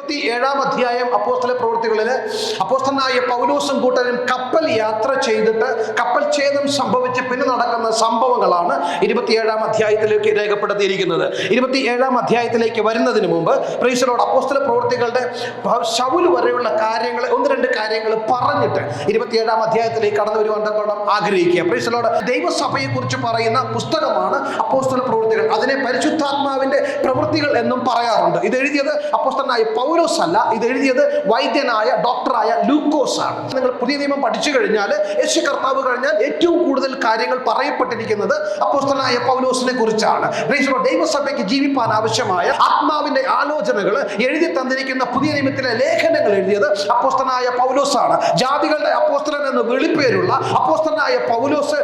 27-ാം അധ്യായം അപ്പോസ്തല പ്രവൃത്തികളിൽ അപ്പോസ്തലനായ പൗലോസും കൂട്ടരും കപ്പൽ യാത്ര ചെയ്തിട്ട് കപ്പൽ ഛേദം സംഭവിച്ച് പിന്നെ നടക്കുന്ന സംഭവങ്ങളാണ് 27-ാം അധ്യായത്തിലേക്ക് രേഖപ്പെടുത്തിയിരിക്കുന്നത്. 27-ാം അധ്യായത്തിലേക്ക് വരുന്നതിന് മുമ്പ് പ്രൈസ് ദി ലോർഡ് അപ്പോസ്തല പ്രവൃത്തികളുടെ ശൗല് വരെയുള്ള കാര്യങ്ങൾ, ഒന്ന് രണ്ട് കാര്യങ്ങൾ പറഞ്ഞിട്ട് 27-ാം അധ്യായത്തിലേക്ക് കടന്നു വരുവാൻ ആഗ്രഹിക്കുക. Price the Lord. ദൈവസഭയെ കുറിച്ച് പറയുന്ന പുസ്തകമാണ് അപ്പോസ്തല പ്രവൃത്തികൾ. അതിനെ പരിശുദ്ധാത്മാവിന്റെ പ്രവൃത്തികൾ എന്നും പറയാറുണ്ട്. ഇത് എഴുതിയത് അപ്പോസ്തലനായ പൗലോസ് അല്ല, ഇത് എഴുതിയത് വൈദ്യനായ ഡോക്ടറായ ലൂക്കോസ് ആണ്. നിങ്ങൾ പുതിയ നിയമം പഠിച്ചു കഴിഞ്ഞാൽ യേശു കർത്താവ് കഴിഞ്ഞാൽ ഏറ്റവും കൂടുതൽ കാര്യങ്ങൾ പറയപ്പെട്ടിരിക്കുന്നത് അപ്പോസ്തലനായ പൗലോസിനെ കുറിച്ചാണ്. ദൈവസഭയ്ക്ക് ജീവിപ്പാൻ ആവശ്യമായ ആത്മാവിന്റെ ആലോചനകൾ എഴുതി തന്നിരിക്കുന്ന പുതിയ നിയമത്തിലെ ലേഖനങ്ങൾ എഴുതിയത് അപ്പോസ്തലനായ പൗലോസാണ്. ജാതികളുടെ അപ്പോസ്തലൻ എന്ന് വിളിപ്പേരുള്ള അപ്പോസ്തലനായ പൗലോസ്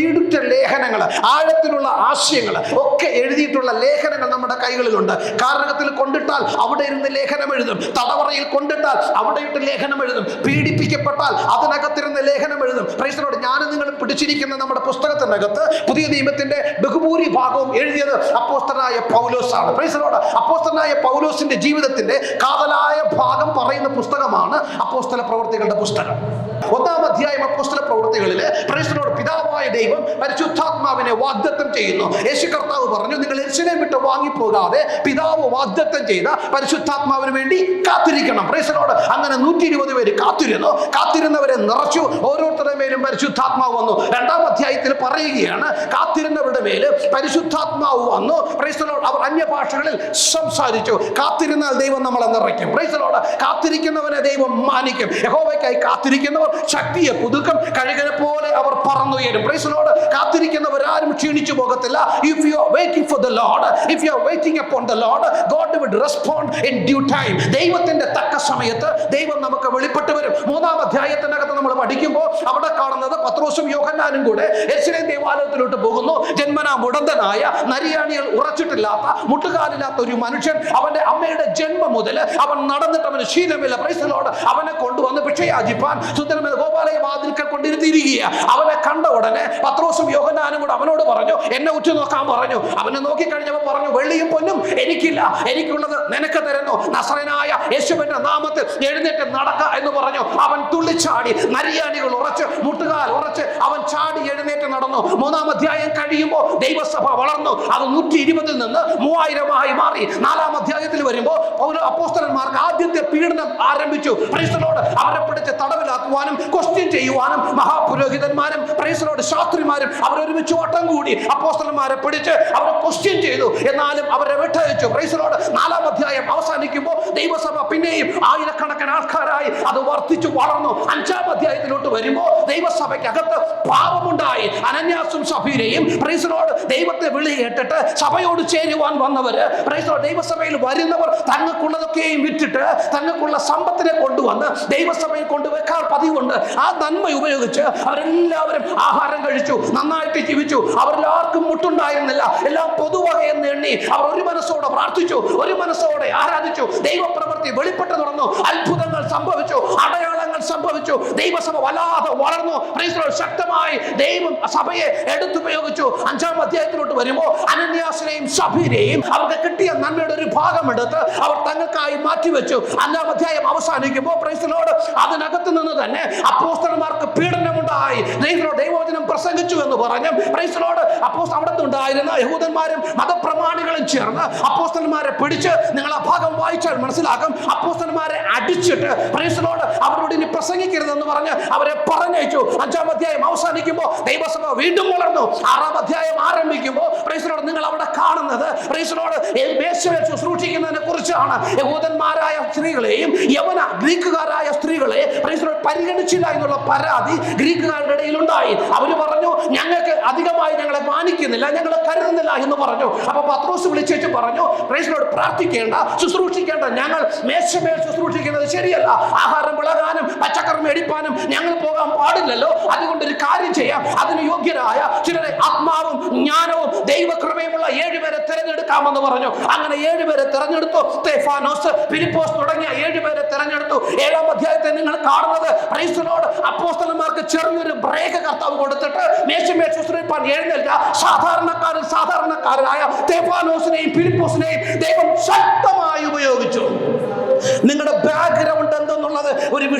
ഈടുറ്റ ലേഖനങ്ങൾ, ആഴത്തിലുള്ള ആശയങ്ങൾ ഒക്കെ എഴുതിയിട്ടുള്ള ലേഖനങ്ങൾ നമ്മുടെ കൈകളിലുണ്ട്. കാരകത്തിൽ കൊണ്ടിട്ടാൽ അവിടെ ഇരുന്ന് ലേഖനം എഴുതും, തടവറയിൽ കൊണ്ടിട്ടാൽ അവിടെ ഇട്ട് ലേഖനം എഴുതും, പീഡിപ്പിക്കപ്പെട്ടാൽ അതിനകത്തിരുന്ന് ലേഖനം എഴുതും. Price the Lord. ഞാനും നിങ്ങളും പിടിച്ചിരിക്കുന്ന നമ്മുടെ പുസ്തകത്തിനകത്ത് പുതിയ നിയമത്തിന്റെ ബഹുഭൂരിഭാഗവും എഴുതിയത് അപ്പോസ്തലനായ പൗലോസാണ്. Price the Lord. അപ്പോസ്തലനായ പൗലോസിന്റെ ജീവിതത്തിന്റെ കാതലായ ഭാഗം പറയുന്ന പുസ്തകമാണ് അപ്പോസ്തല പ്രവൃത്തികളുടെ പുസ്തകം. 1-ാം അധ്യായം അപ്പോസ്തല പ്രവൃത്തികളില് പ്രൈസ് ദി ലോർഡ് പിതാവായ ദൈവം പരിശുദ്ധാത്മാവിനെ വാഗ്ദത്തം ചെയ്യുന്നു. യേശു കർത്താവ് പറഞ്ഞു, നിങ്ങൾ യെരൂശലേം വിട്ട് വാങ്ങിപ്പോകാതെ പിതാവ് വാഗ്ദത്തം ചെയ്ത പരിശുദ്ധാത്മാവിന് വേണ്ടി കാത്തിരിക്കണം. Price the Lord. അങ്ങനെ 120 പേര് കാത്തിരുന്നു. കാത്തിരുന്നവരെ നിറച്ചു. ഓരോരുത്തരുടെ മേലും പരിശുദ്ധാത്മാവ് വന്നു. 2-ാം അധ്യായത്തിൽ പറയുകയാണ്, കാത്തിരുന്നവരുടെ മേല് പരിശുദ്ധാത്മാവ് വന്നു. Praise the Lord. അവർ അന്യഭാഷകളിൽ സംസാരിച്ചു. കാത്തിരുന്നാൽ ദൈവം നമ്മളെ നിറയ്ക്കും. Price the Lord. കാത്തിരിക്കുന്നവനെ ദൈവം മാനിക്കും. യഹോവയ്ക്കായി കാത്തിരിക്കുന്നവർ ശക്തിയെ പുതുക്കും, കഴുകനെ പോലെ അവർ പറന്നുയരും. Praise the Lord. കാത്തിരിക്കുന്നവരാരും ക്ഷീണിച്ചു പോകത്തില്ല. If you are waiting for the Lord, if you are waiting upon the Lord, God will respond in due time. ദൈവത്തിന്റെ തക്ക സമയത്ത് ദൈവം നമുക്ക് വെളിപ്പെട്ട് വരും. 3-ാം അധ്യായത്തിനകത്ത് നമ്മൾ പഠിക്കുമ്പോൾ അവിടെ കാണുന്നത് പത്രോസും യോഹന്നാനും കൂടെ യെരൂശലേം ദേവാലയത്തിലോട്ട് പോകുന്നു. ജന്മനാ മുടന്തനായ, നരിയാണികൾ ഉറച്ചിട്ടില്ലാത്ത, മുട്ടുകാലില്ലാത്ത ഒരു മനുഷ്യൻ, അവന്റെ അമ്മയുടെ ജന്മം മുതൽ അവൻ നടന്നിട്ട് അവന് ശീലമില്ല. Price the Lord. അവനെ കൊണ്ടുവന്ന് ഭിക്ഷയാചിപ്പാൻ സുന്ദരമായ ഗോപാലയ വാതിൽക്കൽ കൊണ്ടിരുത്തിയിരിക്കുക. അവനെ കണ്ട ഉടനെ പത്രോസും യോഹന്നാനും കൂടെ അവനോട് പറഞ്ഞു, എന്നെ ഉറ്റു നോക്കാൻ പറഞ്ഞു. അവനെ നോക്കിക്കഴിഞ്ഞപ്പോൾ പറഞ്ഞു, വെള്ളിയും പൊന്നും എനിക്കില്ല, എനിക്കുള്ളത് നിനക്ക് തരുന്നു. നസറേനായ യേശുവിന്റെ നാമത്തിൽ എഴുന്നേറ്റ് നടക്ക എന്ന് പറഞ്ഞു. അവൻ തുള്ളിച്ചാടി, നരിയാണികൾ ഉറച്ച്, മുട്ടുകാൽ ഉറച്ച് അവൻ ചാടി എഴുന്നേറ്റ് നടന്നു. 3-ാം അധ്യായം കഴിയുമ്പോൾ ദൈവസഭ വളർന്നു. അത് 120-ൽ നിന്ന് 3000 മാറി. 4-ാം അധ്യായത്തിൽ വരുമ്പോൾ അപ്പോസ്തലന്മാർക്ക് ആദ്യത്തെ പീഡനം ആരംഭിച്ചു. Price the Lord. അവരെ പിടിച്ച് തടവിലാക്കുവാനും ക്വസ്റ്റ്യൻ ചെയ്യുവാനും മഹാപുരോഹിതന്മാരും പ്രൈസ് ദി ലോർഡ് ശാസ്ത്രിമാരും അവരൊരുമിച്ച് വട്ടം കൂടി അപ്പോസ്തലന്മാരെ പിടിച്ച് അവരെ ക്വസ്റ്റ്യൻ ചെയ്തു. എന്നാലും അവരെ വിട്ടയച്ചു. Price the Lord. 4-ാം അധ്യായം അവസാനിക്കുമ്പോൾ ദൈവസഭ പിന്നെയും ആയിരക്കണക്കിന് ആൾക്കാരായി അത് വർദ്ധിച്ചു വളർന്നു. 5-ാം അധ്യായത്തിലോട്ട് വരുമ്പോൾ ദൈവസഭയ്ക്കകത്ത് പാപമുണ്ടായി. അനന്യാസും സഫീരയും പ്രൈസ് ദി ലോർഡ് ദൈവത്തെ വിളി കേട്ടിട്ട് സഭയോട് ചേരുവാൻ വന്നവര്, പ്രൈസ് ദി ലോർഡ് ദൈവസഭയിൽ വരുന്നവർ തങ്ങൾക്കുള്ളതൊക്കെയും വിറ്റിട്ട് തങ്ങൾക്കുള്ള സമ്പത്തിനെ കൊണ്ടുവന്ന് ദൈവസഭയിൽ കൊണ്ടുവെക്കാൻ പതിവുണ്ട്. ആ നന്മ ഉപയോഗിച്ച് അവരെല്ലാവരും ആഹാരം കഴിച്ചു, നന്നായിട്ട് ജീവിച്ചു. അവരെല്ലാവർക്കും മുട്ടുണ്ടായിരുന്നില്ല. എല്ലാം പൊതുവകയെന്ന് എണ്ണി അവർ ഒരു മനസ്സോടെ പ്രാർത്ഥിച്ചു, ഒരു മനസ്സോടെ ആരാധിച്ചു. ദൈവപ്രവൃത്തി വെളിപ്പെട്ടു തുടർന്നു. അത്ഭുതങ്ങൾ സംഭവിച്ചു, അടയാളങ്ങൾ സംഭവിച്ചു. ദൈവസഭ വല്ലാതെ വളർന്നു. Price the Lord. ശക്തമായി ദൈവം സഭയെ എടുത്തുപയോഗിച്ചു. 5-ാം അധ്യായത്തിലോട്ട് വരുമ്പോൾ അനന്യാസിനെയും സഫീരയെയും അവർക്ക് കിട്ടിയ നന്മയുടെ ഒരു ഭാഗം എടുത്ത് അവർ തങ്ങൾക്കായി മാറ്റിവെച്ചു. 5-ാം അധ്യായം അവസാനിക്കുമ്പോൾ പ്രൈസ് ദി ലോർഡ് അതിനകത്ത് നിന്ന് തന്നെ അപ്പോസ്തലന്മാർക്ക് പീഡനമുണ്ടായി. ദൈവവചനം പ്രസംഗിച്ചു എന്ന് പറഞ്ഞു. Price the Lord. അവിടെ ഉണ്ടായിരുന്ന യഹൂദന്മാരും മതപ്രമാണികളും ചേർന്ന് അപ്പോസ്തലന്മാരെ പിടിച്ച്, നിങ്ങൾ ആ ഭാഗം വായിച്ചാൽ മനസ്സിലാക്കും, അപ്പോസ്തലന്മാരെ അടിച്ചിട്ട് പ്രൈസ് ദി ലോർഡ് അവരോട് ഇനി പ്രസംഗിക്കരുതെന്ന് പറഞ്ഞ് അവരെ പറഞ്ഞയച്ചു. 5-ാം അധ്യായം അവസാനിക്കുമ്പോൾ ദൈവസഭ വീണ്ടും വളർന്നു. 6-ാം അധ്യായം ആരംഭിക്കുമ്പോൾ പ്രൈസ് ദി ലോർഡ് നിങ്ങൾ അവിടെ കാണുന്നത് പ്രൈസ് ദി ലോർഡ് യേശുവെ ശുശ്രൂഷിക്കുന്നതിനെ കുറിച്ചാണ്. യഹൂദന്മാരായ സ്ത്രീകളെയും യവന ഗ്രീക്കുകാരായ സ്ത്രീകളെ പ്രൈസ് ദി ലോർഡ് പരിഗണിച്ചില്ല എന്നുള്ള പരാതി ഗ്രീക്കുകാരുടെ ഇടയിൽ ഉണ്ടായി. അവര് പറഞ്ഞു, ഞങ്ങൾക്ക് അധികമായി ഞങ്ങളെ മാനിക്കുന്നില്ല, ഞങ്ങളെ കരുതുന്നില്ല എന്ന് പറഞ്ഞു. അപ്പൊ പത്രോസ് വിളിച്ചു പറഞ്ഞു, പ്രൈസ് ദി ലോർഡ് പ്രാർത്ഥിക്കേണ്ട, ശുശ്രൂഷിക്കേണ്ട, ഞങ്ങൾ മേശമേൽ ശുശ്രൂഷിക്കുന്നത് ശരിയല്ല. ആഹാരം വിളകാനും പച്ചക്കറി മേടിപ്പാനും ഞങ്ങൾ പോകാൻ പാടില്ലല്ലോ. അതുകൊണ്ട് ഒരു കാര്യം ചെയ്യാം, അതിന് യോഗ്യരായ ചിലരെ ആത്മാവും ജ്ഞാനവും ദൈവകൃപയുമുള്ള 7 പേരെ തിരഞ്ഞെടുക്കാമെന്ന് പറഞ്ഞു. അങ്ങനെ 7 പേരെ തിരഞ്ഞെടുത്തു. സ്തെഫാനോസ്, ഫിലിപ്പോസ് തുടങ്ങിയ 7 പേരെ തിരഞ്ഞെടുത്തു. 7-ാം അധ്യായത്തെ നിങ്ങൾ കാണുന്നത് പ്രൈസ് ദി ലോർഡ് അപ്പോസ്തലന്മാർക്ക് ചെറിയൊരു ബ്രേക്ക് കർത്താവ് കൊടുത്തിട്ട് മേശമേൽ ശുശ്രൂഷിപ്പാൻ എഴുന്നേൽക്ക സാധാരണക്കാരായ സ്തെഫാനോസിനെയും ഫിലിപ്പോസിനെയും ദൈവം ശക്തമായി ഉപയോഗിച്ചു.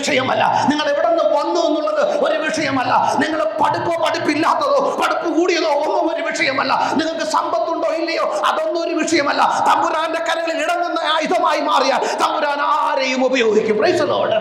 വിഷയമല്ല. നിങ്ങൾ എവിടെ നിന്ന് വന്നു എന്നുള്ളത് ഒരു വിഷയമല്ല. നിങ്ങൾ പഠിപ്പില്ലാത്തതോ പഠിപ്പ് കൂടിയതോ ഒന്നും ഒരു വിഷയമല്ല. നിങ്ങൾക്ക് സമ്പത്തുണ്ടോ ഇല്ലയോ അതൊന്നും ഒരു വിഷയമല്ല. തമ്പുരാന്റെ കരങ്ങളിൽ ഇടങ്ങുന്ന ആയുധമായി മാറിയാൽ തമ്പുരാൻ ആരെയും ഉപയോഗിക്കും. Praise the Lord.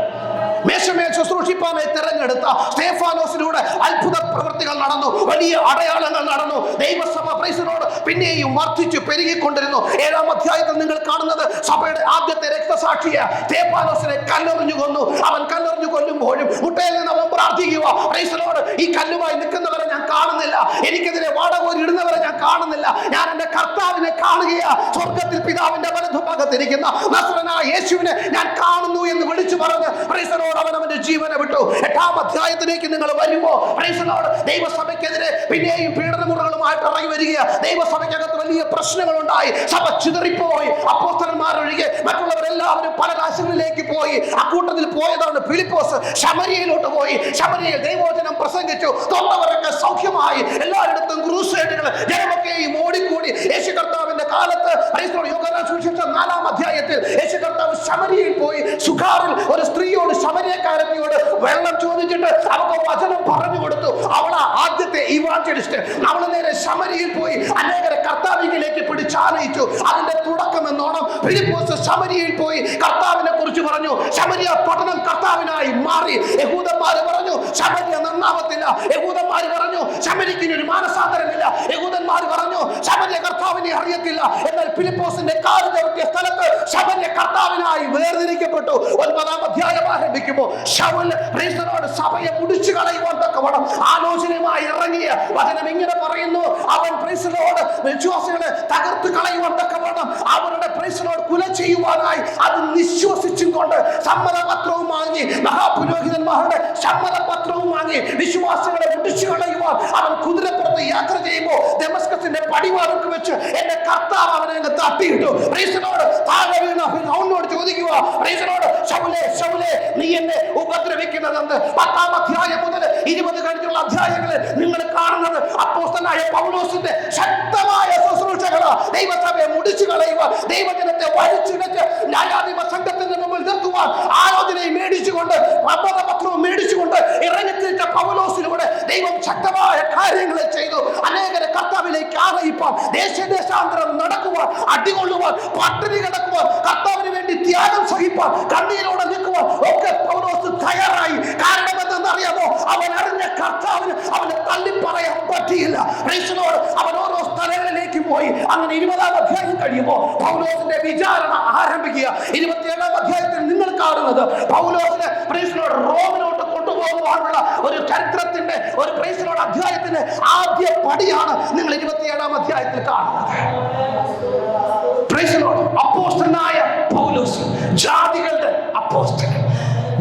മേശമേൽ ശുശ്രൂഷിപ്പാനായി തെരഞ്ഞെടുത്ത സ്തേഫാനോസിലൂടെ അത്ഭുത പ്രവൃത്തികൾ നടന്നു, വലിയ അടയാളങ്ങൾ നടന്നു. ദൈവസഭ പ്രൈസ് ദി ലോർഡ് പിന്നെയും വർദ്ധിച്ചു പെരുകിക്കൊണ്ടിരുന്നു. 7-ാം അധ്യായത്തിൽ നിങ്ങൾ കാണുന്നത് സഭയുടെ ആദ്യത്തെ രക്തസാക്ഷിയെ സ്തേഫാനോസിനെ കല്ലെറിഞ്ഞു കൊന്നു. അവൻ കല്ലെറിഞ്ഞു കൊല്ലുമ്പോഴും മുട്ടയിൽ നിന്ന് അവൻ പ്രാർത്ഥിക്കുക, പ്രൈസ് ദി ലോർഡ്, ഈ കല്ലുമായി നിൽക്കുന്നവരെ ഞാൻ കാണുന്നില്ല, എനിക്കെതിരെ വാടകോരി ഇടുന്നവരെ ഞാൻ കാണുന്നില്ല, ഞാൻ എന്റെ കർത്താവിനെ കാണുകയാ. സ്വർഗത്തിൽ പിതാവിന്റെ വലതുഭാഗത്തിരിക്കുന്ന നസ്രനായ യേശുവിനെ ഞാൻ കാണുന്നു എന്ന് വിളിച്ചു പറഞ്ഞ് പ്രൈസ് ദി ലോർഡ് അവൻ അവന്റെ ജീവനെ വിട്ടു. 8-ാം അധ്യായത്തിലേക്ക് നിങ്ങൾ വരുമ്പോ പ്രൈസ് ദി ലോർഡ് ദൈവസഭയ്ക്കെതിരെ പിന്നെയും പീഡനമുറകളുമായിട്ട് ഇറങ്ങി വരിക. ദൈവസഭയ്ക്കകത്ത് വലിയ പ്രശ്നങ്ങൾ ഉണ്ടായി. സഭ ചിതറിപ്പോയി. അപ്പോസ്തലന്മാരൊഴികെ മറ്റുള്ളവരെല്ലാവരും പല രാജ്യങ്ങളിലേക്ക് പോയി. അക്കൂട്ടത്തിൽ പോയതാണ് ഫിലിപ്പോസ്. ശമരിയയിലോട്ട് പോയി. ശമരിയയിൽ ദൈവവചനം പ്രസംഗിച്ചു. തൊട്ടവരൊക്കെ സൗഖ്യമായി. എല്ലായിടത്തും ക്രൂസേഡുകൾ, ജനമൊക്കെയും ഓടിക്കൂടി. യേശു കർത്താവിന്റെ കാലത്ത് യോഹന്നാൻ സുവിശേഷം 4-ാം അധ്യായത്തിൽ യേശു കർത്താവ് ശമരിയയിൽ പോയി. സുഖാറിൽ ഒരു സ്ത്രീയോട്, ശമരിയക്കാരത്തിയോട് വെള്ളം ചോദിച്ചിട്ട് അവർക്ക് വചനം പറഞ്ഞു കൊടുത്തു. അവളാ ആദ്യത്തെ ഇവാഞ്ചലിസ്റ്റ്. അവൾ നേരെ ശമരിയിൽ പോയി അനേകരെ കർത്താവിലേക്ക് പിടിച്ചാനയിച്ചു. അതിന്റെ തുടക്കം എന്നോണം ഫിലിപ്പോസ് ശമരിയയിൽ പോയി കർത്താവിനെ കുറിച്ച് പറഞ്ഞു. ശമരിയ പട്ടണം കർത്താവിനായി മാറി. യഹൂദന്മാര് പറഞ്ഞു ശമരിയ നന്നാവത്തില്ല. യഹൂദന്മാര് പറഞ്ഞു ശമരിക്കിന് ഒരു മാനസാന്തരമില്ല. യഹൂദന്മാർ പറഞ്ഞു ശമരിയ കർത്താവിനെ അറിയത്തില്ല. എന്നാൽ ഫിലിപ്പോസിന്റെ കാല് ചവിട്ടിയ സ്ഥലത്ത് ശമരിയ കർത്താവിനായി വേർതിരിക്കപ്പെട്ടു. 9-ാം അധ്യായം ആരംഭിക്കുമ്പോൾ ശൗൽ പ്രൈസ് ദി ലോർഡ് സഭയെ മുടിച്ചു കളയുവാൻ തക്കവണ്ണം ആലോചനയുമായി ഇറങ്ങിയ വചനം ഇങ്ങനെ പറയുന്നു. അവൻ പ്രൈസ് ദി ലോർഡ് വിശ്വാസികളെ തകർത്ത് കളയുവാൻ തക്കവണ്ണം അവരുടെ പ്രൈസ് ദി ലോർഡ് കുല ചെയ്യുവാനായി അത് നിശ്വസിച്ചും കൊണ്ട് സമ്മതപത്രവും വാങ്ങി, മഹാപുരോഹിതന്മാരുടെ സമ്മതപത്രവും വാങ്ങി വിശ്വാസികളെ മുടിച്ചു കളയുവാൻ അവൻ കുതിരപ്പുറത്ത് യാത്ര ചെയ്യുമ്പോൾ ദമസ്കസിന്റെ പടിവാതിൽക്ക് വെച്ച് എന്റെ കർത്താവ് അവനെ തട്ടിയിട്ടു. പ്രൈസ് ദി ലോർഡ് താഴെ വീണ അവനോട് ചോദിക്കുക, പ്രൈസ് ദി ലോർഡ് ശൗലേ ശൗലേ നീ എന്നെ ഉപദ്രവിക്കുന്നതെന്ന്. 10-ാം അധ്യായം മുതൽ 20 കഴിഞ്ഞുള്ള അധ്യായങ്ങളിൽ നിങ്ങൾ കാണുന്നത് അപ്പോസ്തലനായ പൗലോസിന്റെ ശക്തമായ ശുശ്രൂഷകളാ. ദൈവസഭയെ മുടിച്ചു കളയുക, ദൈവജനത്തെ വലിച്ചിഴച്ച് ന്യായാധിപ സംഘത്തിന്റെ മുമ്പിൽ നിർത്തുവാൻ ആലോചനയും മേടിച്ചുകൊണ്ട് സമ്മതപത്രവും മേടിച്ചുകൊണ്ട് ഇറങ്ങിത്തിരിച്ച പൗലോസിലൂടെ ദൈവം ശക്തമായ കാര്യങ്ങൾ ചെയ്തു. അനേകരെ കർത്താവിലേക്ക് ആനയിപ്പാൻ, ദേശാന്തരം നടക്കുവാൻ, അടികൊള്ളുവാൻ, പട്ടിണി കിടക്കുവാൻ, കർത്താവിന് വേണ്ടി ത്യാഗം സഹിപ്പാൻ, കണ്ണീരോടെ നിൽക്കുവാൻ ഒക്കെ പൗലോസ് തയ്യാറായി. കാരണം എന്തെന്നറിയാമോ? അവൻ അറിഞ്ഞ കർത്താവിന് അവനെ തള്ളിപ്പറയാൻ പറ്റിയില്ല. പ്രൈസ് ദി ലോർഡ് അവൻ ഓരോ സ്ഥലങ്ങളിലേക്ക് പോയി. അങ്ങനെ 20-ാം അധ്യായം കഴിയുമ്പോൾ പൗലോസിന്റെ വിചാരണ ആരംഭിക്കുക. 27-ാം അധ്യായത്തിൽ നിങ്ങൾ കാണുന്നത് പൗലോസിനെ പ്രൈസ് ദി ലോർഡ് റോമിലോട്ട് കൊണ്ടുപോകുവാനുള്ള ഒരു ചരിത്രത്തിന്റെ ഒരു പ്രൈസ് ദി ലോർഡ് അധ്യായത്തിന്റെ ആദ്യ പടിയാണ് നിങ്ങൾ 27-ാം അധ്യായത്തിൽ കാണുന്നത്. പ്രൈസ് ദി ലോർഡ് അപ്പോസ്തലനായ പൗലോസ്, ജാതികളുടെ അപ്പോസ്തലൻ,